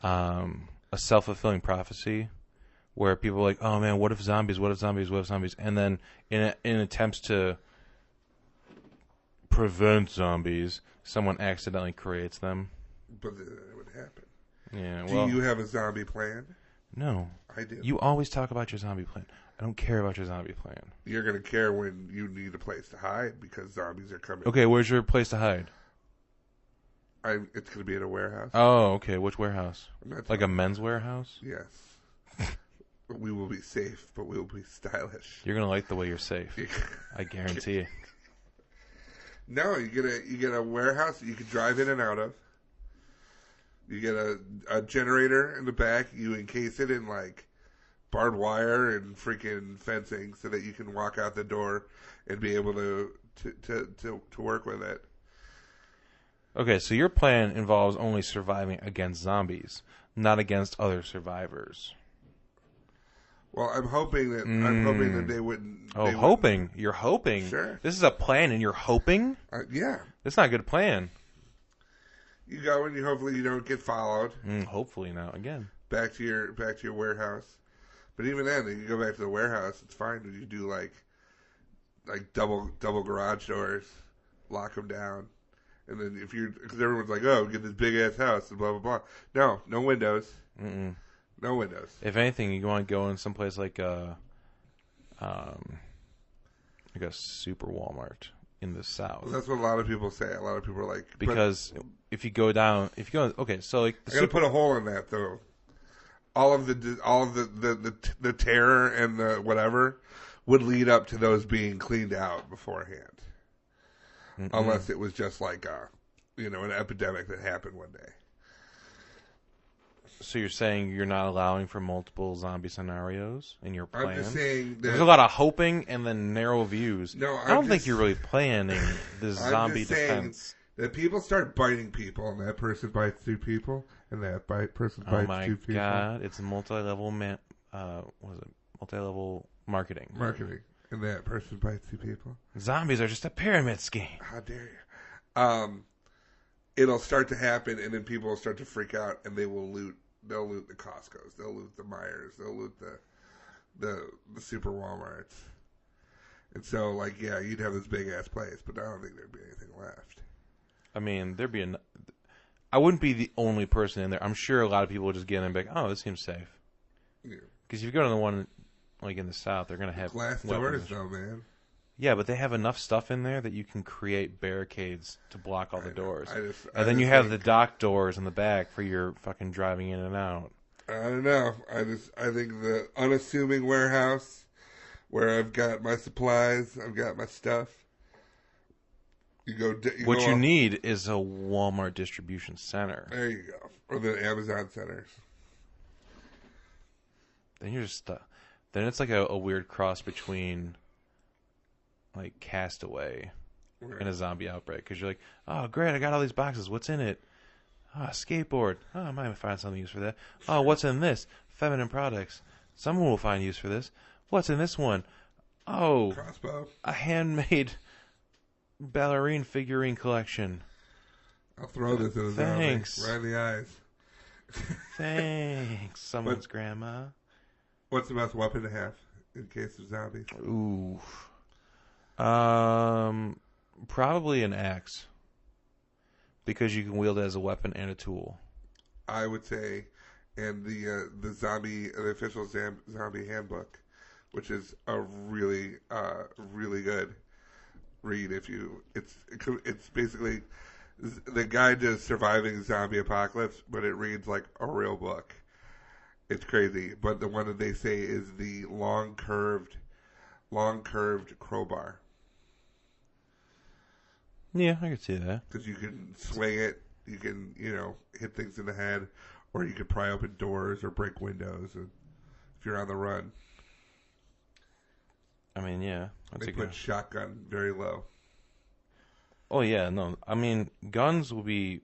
a self-fulfilling prophecy, where people are like, oh man, what if zombies? What if zombies? What if zombies? And then in attempts to prevent zombies, someone accidentally creates them. But it would happen. Yeah. Do you have a zombie plan? No. I do. You always talk about your zombie plan. I don't care about your zombie plan. You're going to care when you need a place to hide because zombies are coming. Okay, where's your place to hide? It's going to be in a warehouse. Oh, okay. Which warehouse? Like a men's warehouse? Yes. we will be safe, but we will be stylish. You're gonna like the way you're safe. I guarantee it. No, you get a warehouse that you can drive in and out of. You get a generator in the back. You encase it in like barbed wire and freaking fencing so that you can walk out the door and be able to work with it. Okay, so your plan involves only surviving against zombies, not against other survivors. Well, I'm hoping that they wouldn't. Oh, hoping. You're hoping. Sure. This is a plan, and you're hoping. Yeah. That's not a good plan. You go and hopefully you don't get followed. Hopefully not again. Back to your warehouse. But even then, you go back to the warehouse. It's fine when you do like double garage doors, lock them down, and then because everyone's like, oh, get this big ass house and blah blah blah. No windows. No windows. If anything, you want to go in someplace like a super Walmart in the South. Well, that's what a lot of people say. A lot of people are like, because if you go, okay, so like I gotta put a hole in that though. All of the terror and the whatever would lead up to those being cleaned out beforehand, unless it was just like an epidemic that happened one day. So you're saying you're not allowing for multiple zombie scenarios in your plan? I'm just saying that there's a lot of hoping and then narrow views. No, I don't think you're really planning the zombie defense. That people start biting people, and that person bites two people, and that person bites two people. Oh my God! It's multi-level multi-level marketing. And that person bites two people. Zombies are just a pyramid scheme. How dare you? It'll start to happen, and then people will start to freak out, and they will loot. They'll loot the Costco's. They'll loot the Myers. They'll loot the super Walmarts. And so, like, yeah, you'd have this big ass place, but I don't think there'd be anything left. I mean, I wouldn't be the only person in there. I'm sure a lot of people would just get in and be like, "Oh, this seems safe." Yeah. Because if you go to the one like in the South, they're gonna have glass doors, though, man. Yeah, but they have enough stuff in there that you can create barricades to block all the doors. And then you have the dock doors in the back for your fucking driving in and out. I don't know. I think the unassuming warehouse where I've got my supplies, I've got my stuff. What you need is a Walmart distribution center. There you go. Or the Amazon centers. Then you're just then it's like a weird cross between like Castaway and a zombie outbreak, because you're like, oh great, I got all these boxes, what's in it? Oh, skateboard. Oh, I might find something use for that. Oh, what's in this? Feminine products. Someone will find use for this. What's in this one? Oh, crossbow. A handmade ballerine figurine collection. I'll throw this at a zombie right in the eyes. Thanks, someone's grandma. What's the best weapon to have in case of zombies? Ooh. Probably an axe, because you can wield it as a weapon and a tool. I would say, and the official zombie handbook, which is a really good read. It's basically the guide to surviving zombie apocalypse, but it reads like a real book. It's crazy, but the one that they say is the long curved crowbar. Yeah, I could see that. Because you can swing it, you can, hit things in the head, or you could pry open doors or break windows if you're on the run. I mean, yeah. They put shotgun very low. Oh, yeah, no. I mean, guns will be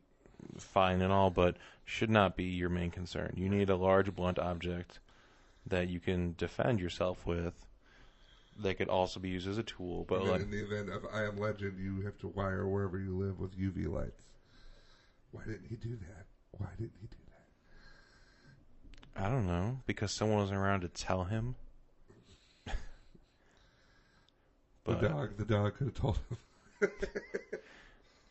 fine and all, but should not be your main concern. You need a large, blunt object that you can defend yourself with. They could also be used as a tool, but in the event of I Am Legend, you have to wire wherever you live with UV lights. Why didn't he do that? I don't know, because someone wasn't around to tell him. But the dog could have told him.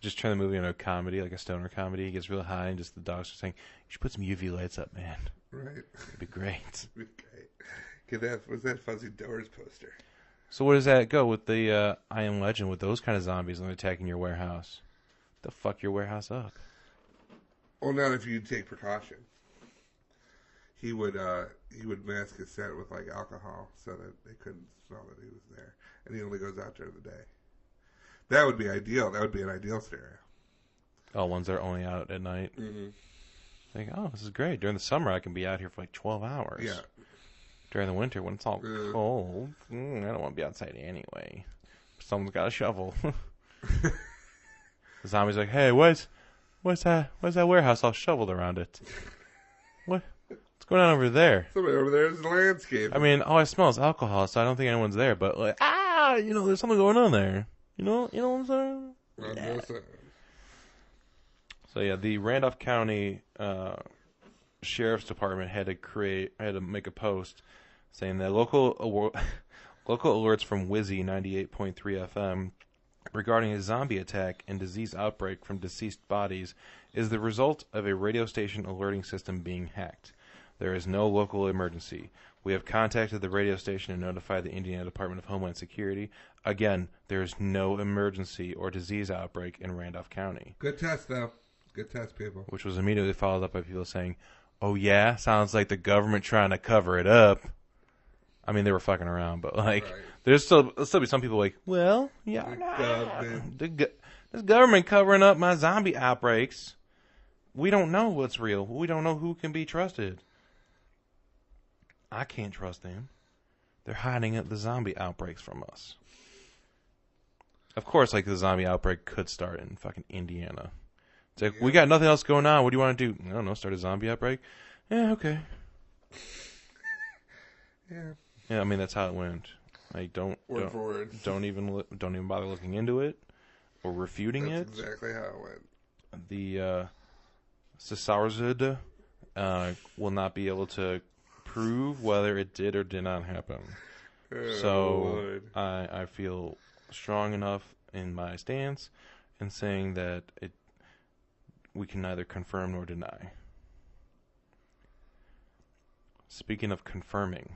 Just turn the movie into a comedy, like a stoner comedy. He gets real high, and just the dogs are saying, "You should put some UV lights up, man." Right. It'd be great. It'd be great. What's that Fuzzy Doors poster? So where does that go with the I Am Legend, with those kind of zombies and attacking your warehouse? They'll fuck your warehouse up. Well, not if you take precaution. he would mask his scent with like alcohol so that they couldn't smell that he was there, and he only goes out during the day. That would be ideal. That would be an ideal scenario. Oh, ones that are only out at night. Mm-hmm. Like, oh, this is great. During the summer, I can be out here for like 12 hours. Yeah. During the winter, when it's all cold, I don't want to be outside anyway. Someone's got a shovel. The zombie's like, hey, what's that warehouse all shoveled around it? What's going on over there? Somebody over there is the landscape. I mean, all I smell is alcohol, so I don't think anyone's there. But like, there's something going on there. You know what I'm saying? Yeah. So yeah, the Randolph County Sheriff's Department had to make a post saying that local alerts from Wizzy 98.3 FM regarding a zombie attack and disease outbreak from deceased bodies is the result of a radio station alerting system being hacked. There is no local emergency. We have contacted the radio station and notified the Indiana Department of Homeland Security. Again, there is no emergency or disease outbreak in Randolph County. Good test, though. Good test, people. Which was immediately followed up by people saying, oh yeah, sounds like the government trying to cover it up. I mean, they were fucking around, but like, right. There'll still be some people like, well, yeah, this government covering up my zombie outbreaks. We don't know what's real. We don't know who can be trusted. I can't trust them. They're hiding the zombie outbreaks from us. Of course, like, the zombie outbreak could start in fucking Indiana. It's like, we got nothing else going on. What do you want to do? I don't know, start a zombie outbreak? Yeah, okay. Yeah, I mean, that's how it went. Like, don't even bother looking into it or refuting it. That's exactly how it went. The Sasarzud will not be able to prove whether it did or did not happen. So I feel strong enough in my stance in saying that we can neither confirm nor deny. Speaking of confirming,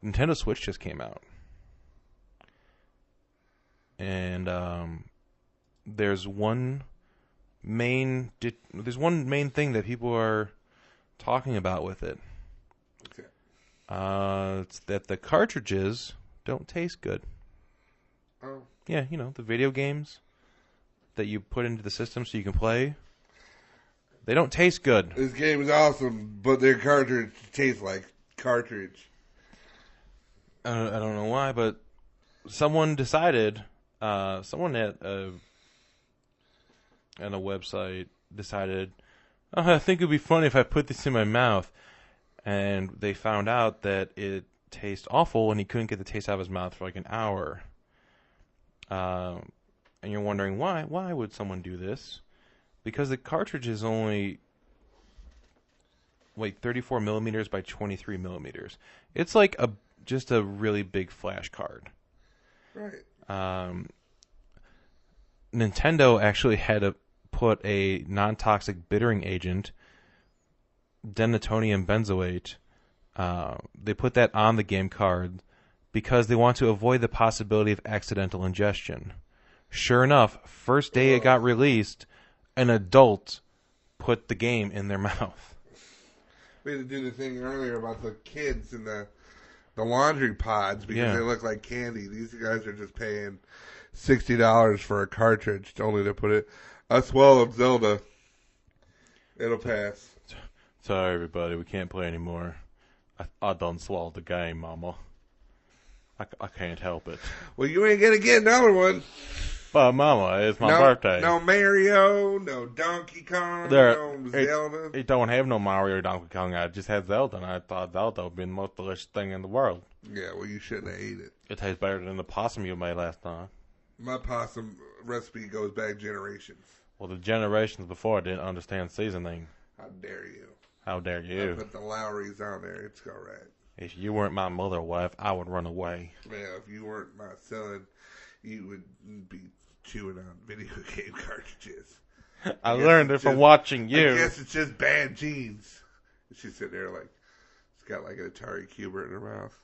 Nintendo Switch just came out. And there's one main thing that people are talking about with it. Okay. It's that the cartridges don't taste good. Oh. Yeah, the video games that you put into the system so you can play, they don't taste good. This game is awesome, but their cartridge tastes like cartridge. I don't know why, but someone decided, someone at a website decided, I think it would be funny if I put this in my mouth. And they found out that it tastes awful, and he couldn't get the taste out of his mouth for like an hour. And you're wondering why? Why would someone do this? Because the cartridge is only like 34 millimeters by 23 millimeters. It's like just a really big flash card. Right. Nintendo actually had to put a non-toxic bittering agent, denatonium benzoate. They put that on the game card because they want to avoid the possibility of accidental ingestion. Sure enough, first day it got released, an adult put the game in their mouth. We had to do the thing earlier about the kids and the laundry pods because they look like candy. These guys are just paying $60 for a cartridge only to put it. I swallowed Zelda. It'll pass. Sorry, everybody, we can't play anymore. I done swallowed the game, Mama. I can't help it. Well, you ain't gonna get another one. But Mama, it's my birthday. No Mario, no Donkey Kong, no Zelda. It don't have no Mario or Donkey Kong. I just had Zelda, and I thought Zelda would be the most delicious thing in the world. Yeah, well, you shouldn't have ate it. It tastes better than the possum you made last time. My possum recipe goes back generations. Well, the generations before didn't understand seasoning. How dare you? How dare you? I put the Lowrys on there. It's all right. If you weren't my mother, wife, I would run away. Yeah, if you weren't my son, you would be chewing on video game cartridges. I learned it from watching you. I guess it's just bad genes. She's sitting there like, she's got like an Atari Cubert in her mouth.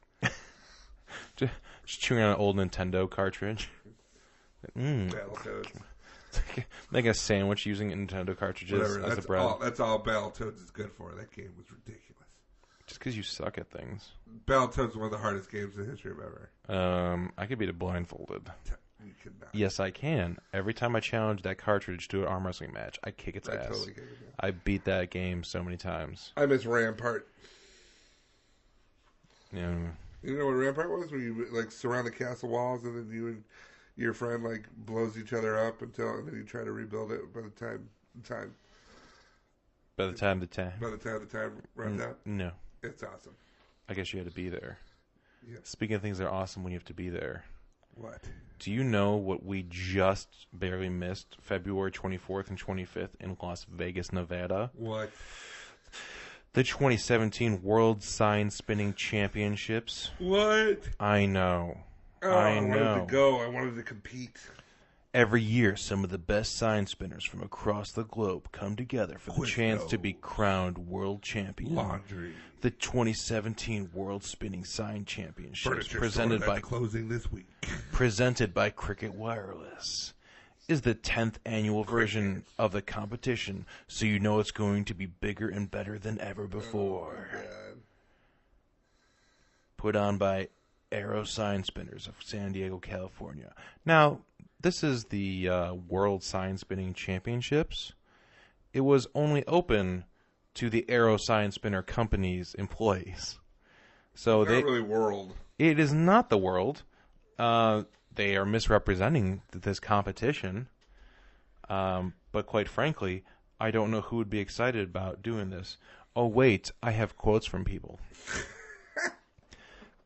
just chewing on an old Nintendo cartridge. Battletoads. Making a sandwich using Nintendo cartridges as a bread. That's all Battletoads is good for. That game was ridiculous. Just because you suck at things. Battletoads is one of the hardest games in the history of ever. I could beat it blindfolded. You cannot. Yes, I can. Every time I challenge that cartridge to an arm wrestling match, I kick its ass. Totally get it, yeah. I beat that game so many times. I miss Rampart. Yeah. You know what Rampart was? Where you like surround the castle walls and then you and your friend like blows each other up and then you try to rebuild it by the time the time runs out. No. It's awesome. I guess you had to be there. Yeah. Speaking of things that are awesome when you have to be there. What? Do you know what we just barely missed February 24th and 25th in Las Vegas, Nevada? What? The 2017 World Sign Spinning Championships. What? I know. Oh, I wanted know. to go. I wanted to compete. Every year, some of the best sign spinners from across the globe come together for the chance to be crowned world champion. Laundry. The 2017 World Spinning Sign Championships, Furniture presented store by closing this week. Presented by Cricket Wireless, is the 10th annual version of the competition, so you know it's going to be bigger and better than ever before. Oh, my God. Put on by Aero Sign Spinners of San Diego, California. Now, this is the World Sign Spinning Championships. It was only open to the Aero Sign Spinner Company's employees. So Not really world. It is not the world. They are misrepresenting this competition. But quite frankly, I don't know who would be excited about doing this. Oh, wait, I have quotes from people.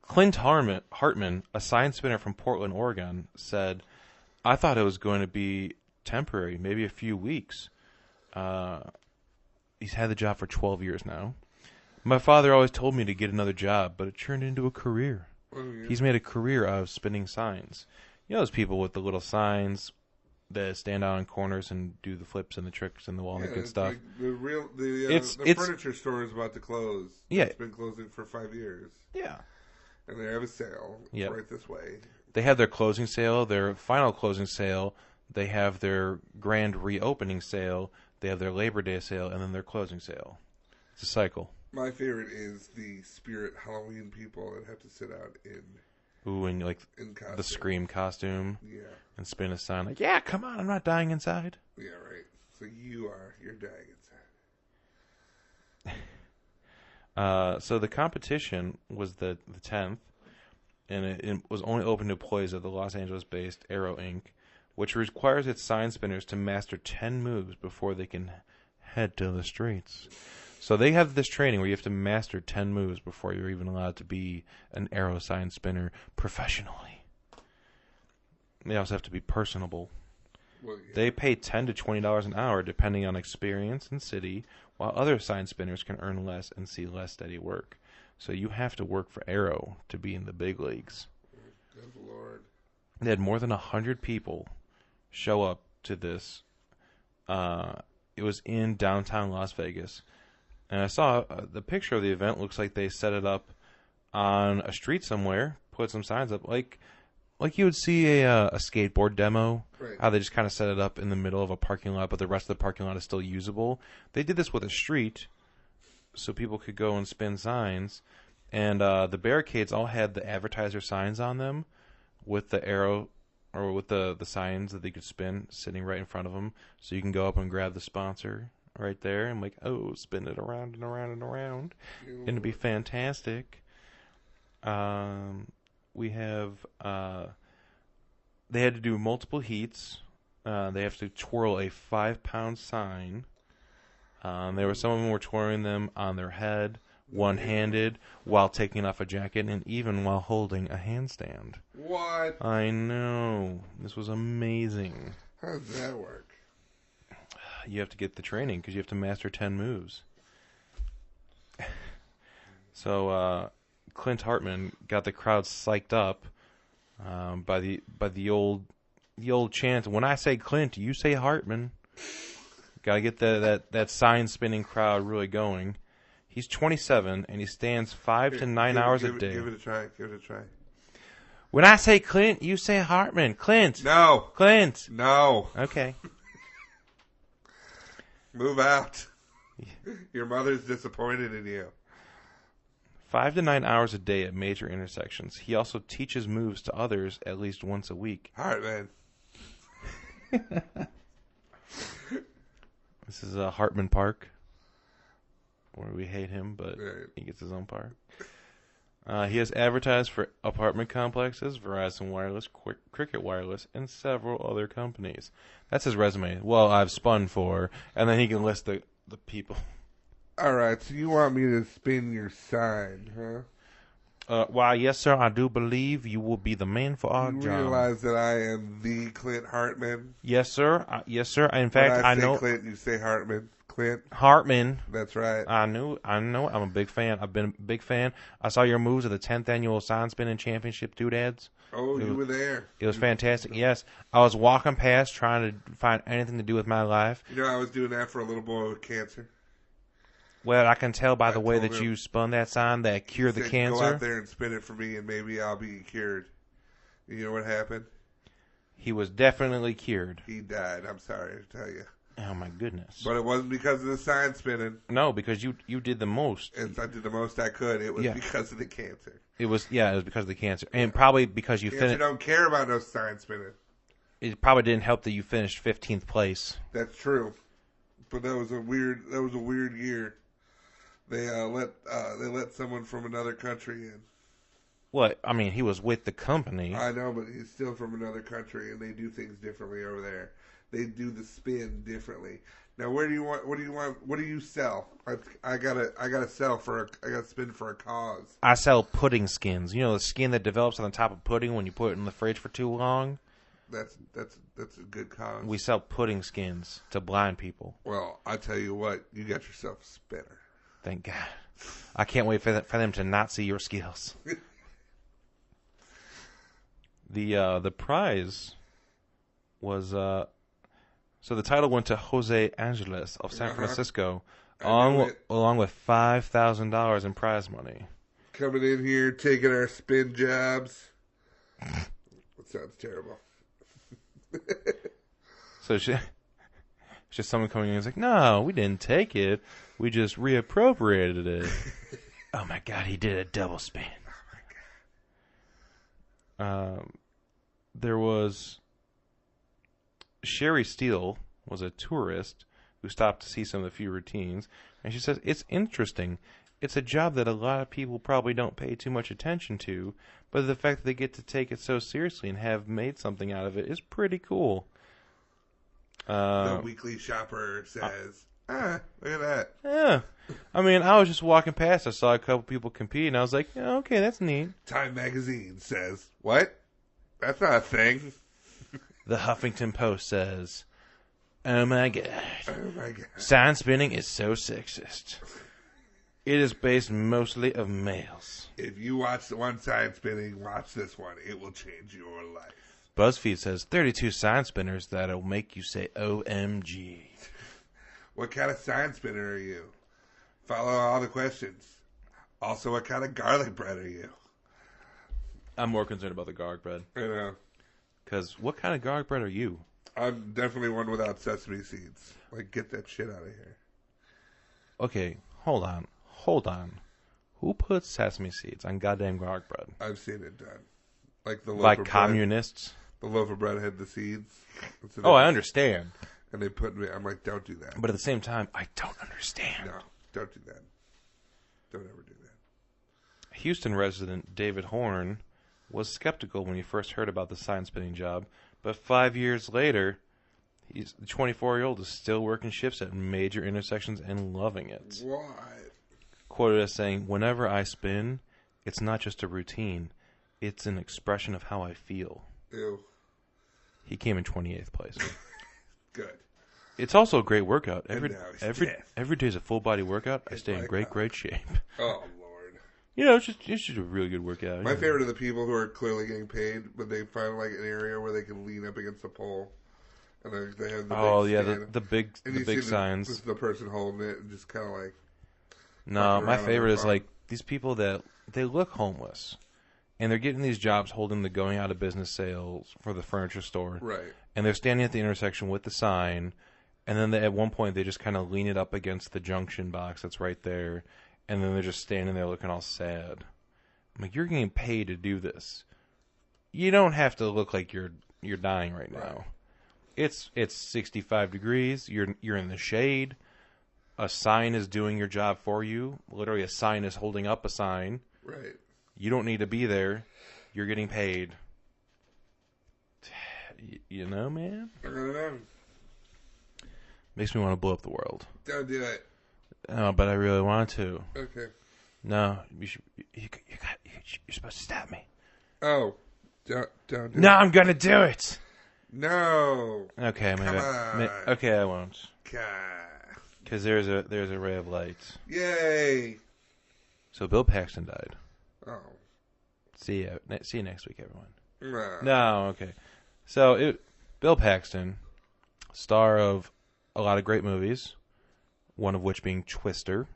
Clint Hartman, a sign spinner from Portland, Oregon, said, I thought it was going to be temporary, maybe a few weeks. He's had the job for 12 years now. My father always told me to get another job, but it turned into a career. Oh, yeah. He's made a career out of spinning signs. You know those people with the little signs that stand out on corners and do the flips and the tricks and all that good stuff. Like the furniture store is about to close. Yeah. It's been closing for 5 years. Yeah. And they have a sale right this way. They have their closing sale, their final closing sale. They have their grand reopening sale. They have their Labor Day sale, and then their closing sale. It's a cycle. My favorite is the Spirit Halloween people that have to sit out in... Ooh, and like the Scream costume. Yeah. And spin a sign like, yeah, come on, I'm not dying inside. Yeah, right. So you're dying inside. So the competition was the 10th, and it was only open to employees of the Los Angeles-based Aero Inc., which requires its sign spinners to master 10 moves before they can head to the streets. So they have this training where you have to master 10 moves before you're even allowed to be an Aero sign spinner professionally. They also have to be personable. Well, yeah. They pay $10 to $20 an hour depending on experience and city, while other sign spinners can earn less and see less steady work. So you have to work for Aero to be in the big leagues. Good Lord. They had more than 100 people show up to this. It was in downtown Las Vegas. And I saw the picture of the event. Looks like they set it up on a street somewhere, put some signs up, like you would see a skateboard demo. Right. How they just kind of set it up in the middle of a parking lot, but the rest of the parking lot is still usable. They did this with a street, so people could go and spin signs. And the barricades all had the advertiser signs on them, with the arrow or with the signs that they could spin sitting right in front of them, so you can go up and grab the sponsor right there and like, oh, spin it around and around and around. And it'd be fantastic. We have they had to do multiple heats. They have to twirl a 5-pound sign. Some of them were twirling them on their head, one-handed, while taking off a jacket, and even while holding a handstand. What? I know. This was amazing. How does that work? You have to get the training because you have to master 10 moves. So Clint Hartman got the crowd psyched up by the old chant. When I say Clint, you say Hartman. Got to get that sign spinning crowd really going. He's 27 and he stands 5 to 9 hours a day. Give it a try. Give it a try. When I say Clint, you say Hartman. Clint. No. Clint. No. Okay. Move out. Your mother's disappointed in you. 5 to 9 hours a day at major intersections. He also teaches moves to others at least once a week. Hartman. This is Hartman Park, where we hate him, but Right. he gets his own park. He has advertised for apartment complexes, Verizon Wireless, Cricket Wireless, and several other companies. That's his resume. Well, I've spun for, and then he can list the people. All right, so you want me to spin your sign, huh? Why, yes, sir, I do believe you will be the man for our You job. realize that I am the Clint Hartman? Yes, sir. Yes, sir. In fact, when I say know Clint, you say Hartman. Clint. Hartman. That's right. I know. I'm a big fan. I've been a big fan. I saw your moves at the 10th annual sign spinning championship doodads. Oh, you were there. It was fantastic. Yes, I was walking past trying to find anything to do with my life. You know, I was doing that for a little boy with cancer. Well, I can tell by the way told that him- you spun that sign that cured the Said, cancer. Go out there and spin it for me, and maybe I'll be cured. You know what happened? He was definitely cured. He died. I'm sorry to tell you. Oh my goodness! But it wasn't because of the sign spinning. No, because you did the most. And I did the most I could. It was Yeah. because of the cancer. It was because of the cancer, and probably because you Cancer finished. don't care about no sign spinning. It probably didn't help that you finished 15th place. That's true. But that was a weird year. They let someone from another country in. What? I mean, he was with the company. I know, but he's still from another country, and they do things differently over there. They do the spin differently. Now, what do you sell? I gotta spin for a cause. I sell pudding skins. You know the skin that develops on the top of pudding when you put it in the fridge for too long? That's a good cause. We sell pudding skins to blind people. Well, I tell you what, you got yourself a spinner. Thank God. I can't wait for them to not see your skills. The prize was so the title went to Jose Angeles of San Francisco, along with $5,000 in prize money. Coming in here, taking our spin jobs. That sounds terrible. So it's just someone coming in and is like, no, we didn't take it. We just reappropriated it. Oh, my God, he did a double spin. Oh, my God. There was... Sherry Steele was a tourist who stopped to see some of the few routines, and she says, it's interesting. It's a job that a lot of people probably don't pay too much attention to, but the fact that they get to take it so seriously and have made something out of it is pretty cool. The Weekly Shopper says, look at that. Yeah. I mean, I was just walking past. I saw a couple people compete, and I was like, yeah, okay, that's neat. Time Magazine says, what? That's not a thing. The Huffington Post says, oh, my God. Oh, my God. Sign spinning is so sexist. It is based mostly of males. If you watch the one sign spinning, watch this one. It will change your life. BuzzFeed says 32 sign spinners that'll make you say OMG. What kind of sign spinner are you? Follow all the questions. Also, what kind of garlic bread are you? I'm more concerned about the garlic bread. I know. Because what kind of garlic bread are you? I'm definitely one without sesame seeds. Like, get that shit out of here. Okay, hold on. Who puts sesame seeds on goddamn garlic bread? I've seen it done. Like the loaf Like of communists? bread. The loaf of bread had the seeds. Oh, I understand. And they put me. I'm like, don't do that. But at the same time, I don't understand. No, don't do that. Don't ever do that. Houston resident David Horn was skeptical when he first heard about the sign spinning job, but 5 years later, the 24-year-old is still working shifts at major intersections and loving it. Why? Quoted as saying, whenever I spin, it's not just a routine. It's an expression of how I feel. Ew. He came in 28th place. Good. It's also a great workout. And now he's dead. Every day is a full body workout. I It's stay in like, great shape. Oh, Lord. You know, it's just a really good workout. My favorite are the people who are clearly getting paid, but they find like an area where they can lean up against the pole. And they have the big stand. the big signs. The person holding it and just kind of like... No, my around favorite on is the like these people that they look homeless, and they're getting these jobs holding the going out of business sales for the furniture store. Right. And they're standing at the intersection with the sign, And then at one point, they just kind of lean it up against the junction box that's right there. And then they're just standing there looking all sad. I'm like, you're getting paid to do this. You don't have to look like you're dying right now. It's 65 degrees. You're in the shade. A sign is doing your job for you. Literally, a sign is holding up a sign. Right. You don't need to be there. You're getting paid. You know, man? I don't know. Makes me want to blow up the world. Don't do it. Oh, but I really want to. Okay. No, you're supposed to stop me. Oh, don't do it. No, I'm gonna do it. No. Okay, Come on. Okay, I won't. God. Because there's a ray of light. Yay. So Bill Paxton died. Oh. See you next week, everyone. Nah. No, okay. So Bill Paxton, star of a lot of great movies, one of which being Twister.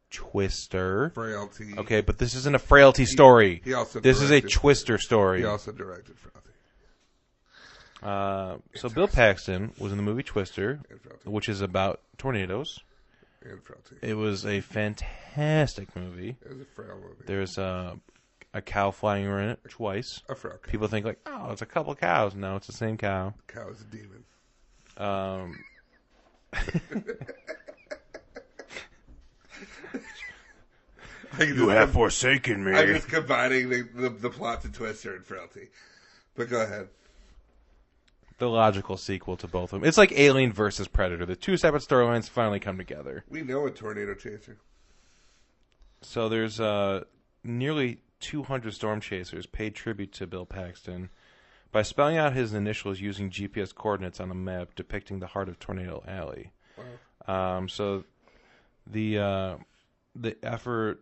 Twister. Frailty. Okay, but this isn't a Frailty story. He also this is a directed- Twister story. He also directed Frailty. So Bill Paxton was in the movie Twister, And Frailty. which is about tornadoes. And Frailty. It was a fantastic movie. It was a frail movie. There's a cow flying around in it twice. A frail cow. People think like, oh, it's a couple cows. No, it's the same cow. The cow is a demon. You have forsaken me. I'm just combining the plot to Twister and Frailty. But go ahead. The logical sequel to both of them. It's like Alien versus Predator. The two separate storylines finally come together. We know a tornado chaser. So there's nearly 200 storm chasers paid tribute to Bill Paxton by spelling out his initials using GPS coordinates on a map depicting the heart of Tornado Alley. Wow. So the effort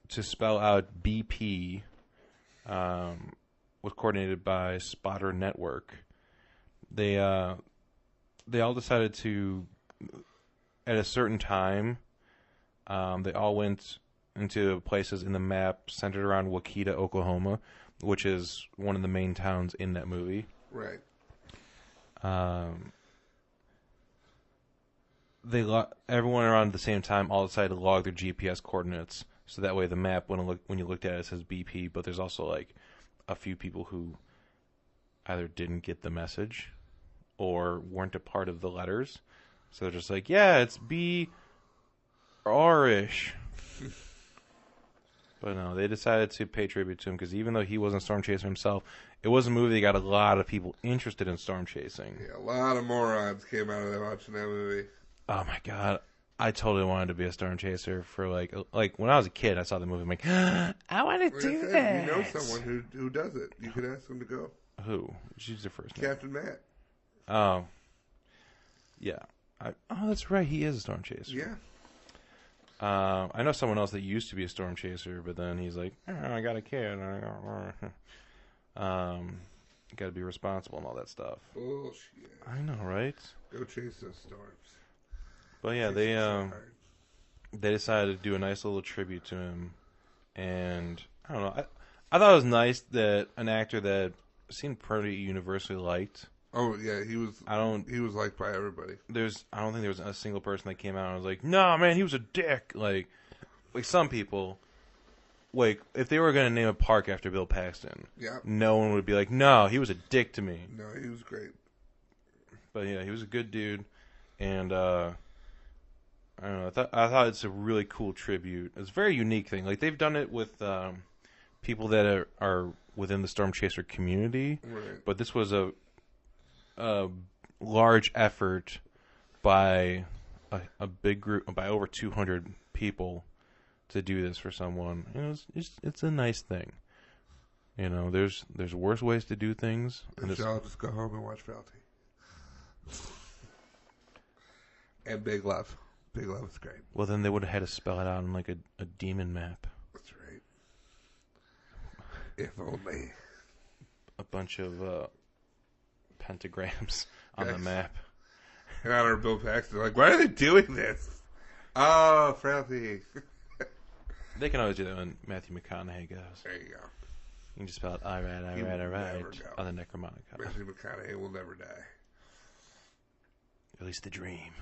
to spell out BP was coordinated by Spotter Network. They all decided to, at a certain time, they all went into places in the map centered around Waukita, Oklahoma, which is one of the main towns in that movie. Right. Everyone around at the same time all decided to log their GPS coordinates, so that way the map, when you looked at it, says BP. But there's also like a few people who either didn't get the message or weren't a part of the letters, so they're just like, yeah, it's B R-ish. But no, they decided to pay tribute to him because even though he wasn't a storm chaser himself, it was a movie that got a lot of people interested in storm chasing. Yeah, a lot of morons came out of there watching that movie. Oh my god, I totally wanted to be a storm chaser for like when I was a kid. I saw the movie. I'm like, I want to do that. You know someone who does it. You could ask them to go. Who? She's the first name. Captain Matt. Oh, yeah. That's right. He is a storm chaser. Yeah. I know someone else that used to be a storm chaser, but then he's like, I got a kid. Got to be responsible and all that stuff. Bullshit. I know, right? Go chase those storms. But yeah, Chase them so hard. they decided to do a nice little tribute to him, and I don't know. I thought it was nice that an actor that seemed pretty universally liked. Oh yeah, he was. He was liked by everybody. I don't think there was a single person that came out and was like, "No, man, he was a dick." Like some people, like if they were going to name a park after Bill Paxton, yeah, no one would be like, "No, he was a dick to me." No, he was great. But yeah, he was a good dude, and I don't know. I thought it's a really cool tribute. It's a very unique thing. Like they've done it with people that are within the storm chaser community, Right. but this was a large effort by a big group, by over 200 people, to do this for someone. You know, it's a nice thing. You know, there's worse ways to do things. And I'll just go home and watch Frailty. And Big Love. Big Love is great. Well, then they would have had to spell it out on like a demon map. That's right. If only. A bunch of pentagrams on the Yes. map. In honor of Bill Paxton. Like, why are they doing this? Oh, Frailty. They can always do that when Matthew McConaughey goes. There you go. You can just spell it all right He will never go. on the Necromonicon. Matthew McConaughey will never die. At least the dream.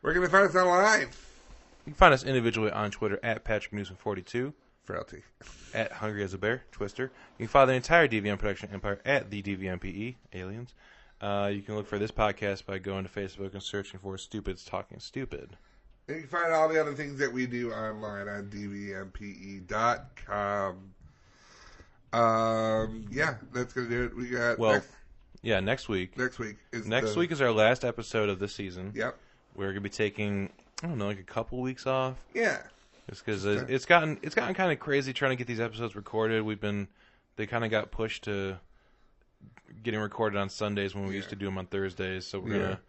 Where can they find us online? You can find us individually on Twitter at PatrickNewsom42. Frailty. At Hungry as a Bear, Twister. You can follow the entire DVM production empire at the DVMPE, Aliens. You can look for this podcast by going to Facebook and searching for Stupids Talking Stupid. And you can find all the other things that we do online on dvmpe.com. Yeah, that's going to do it. We got next week. Next week is our last episode of this season. Yep. We're going to be taking, I don't know, like a couple weeks off. Yeah. Just because it's gotten kind of crazy trying to get these episodes recorded. They kind of got pushed to getting recorded on Sundays when we used to do them on Thursdays. So we're gonna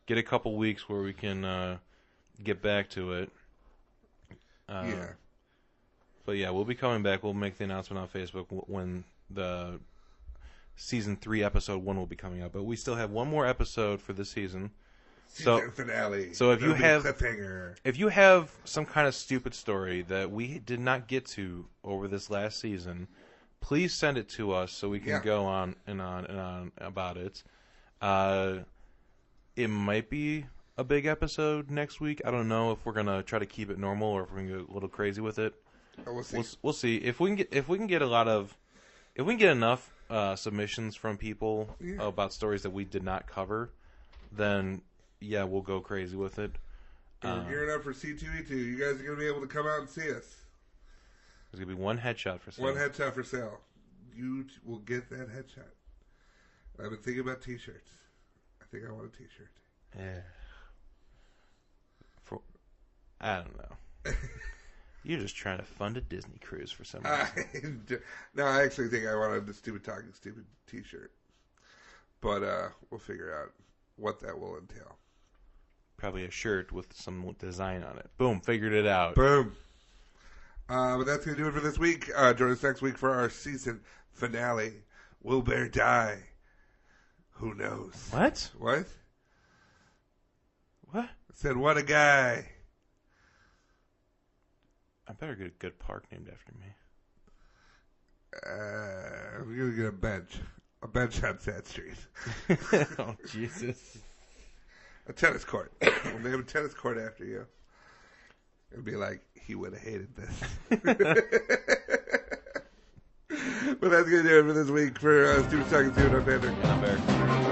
get a couple weeks where we can get back to it. But yeah, we'll be coming back. We'll make the announcement on Facebook when the season 3 episode 1 will be coming out. But we still have one more episode for this season. Season finale. So if you have some kind of stupid story that we did not get to over this last season, please send it to us so we can go on and on and on about it. It might be a big episode next week. I don't know if we're gonna try to keep it normal or if we're gonna get a little crazy with it. We'll see. We'll see if we can get enough submissions from people about stories that we did not cover, then. Yeah, we'll go crazy with it. We're gearing up for C2E2. You guys are going to be able to come out and see us. There's going to be one headshot for sale. One headshot for sale. You will get that headshot. I've been thinking about T-shirts. I think I want a T-shirt. Yeah. I don't know. You're just trying to fund a Disney cruise for some reason. No, I actually think I wanted the Stupid Talking Stupid T-shirt. But we'll figure out what that will entail. Probably a shirt with some design on it. Boom, figured it out. Boom. But that's going to do it for this week. Join us next week for our season finale. Will Bear die? Who knows? What? What? What? I said, what a guy. I better get a good park named after me. We're going to get a bench. A bench on Sad Street. Oh, Jesus. A tennis court. We'll name a tennis court after you. It'll be like, he would have hated this. But that's going to do it for this week. For Stupid Talking Stupid, I'm Patrick. And I'm Bear.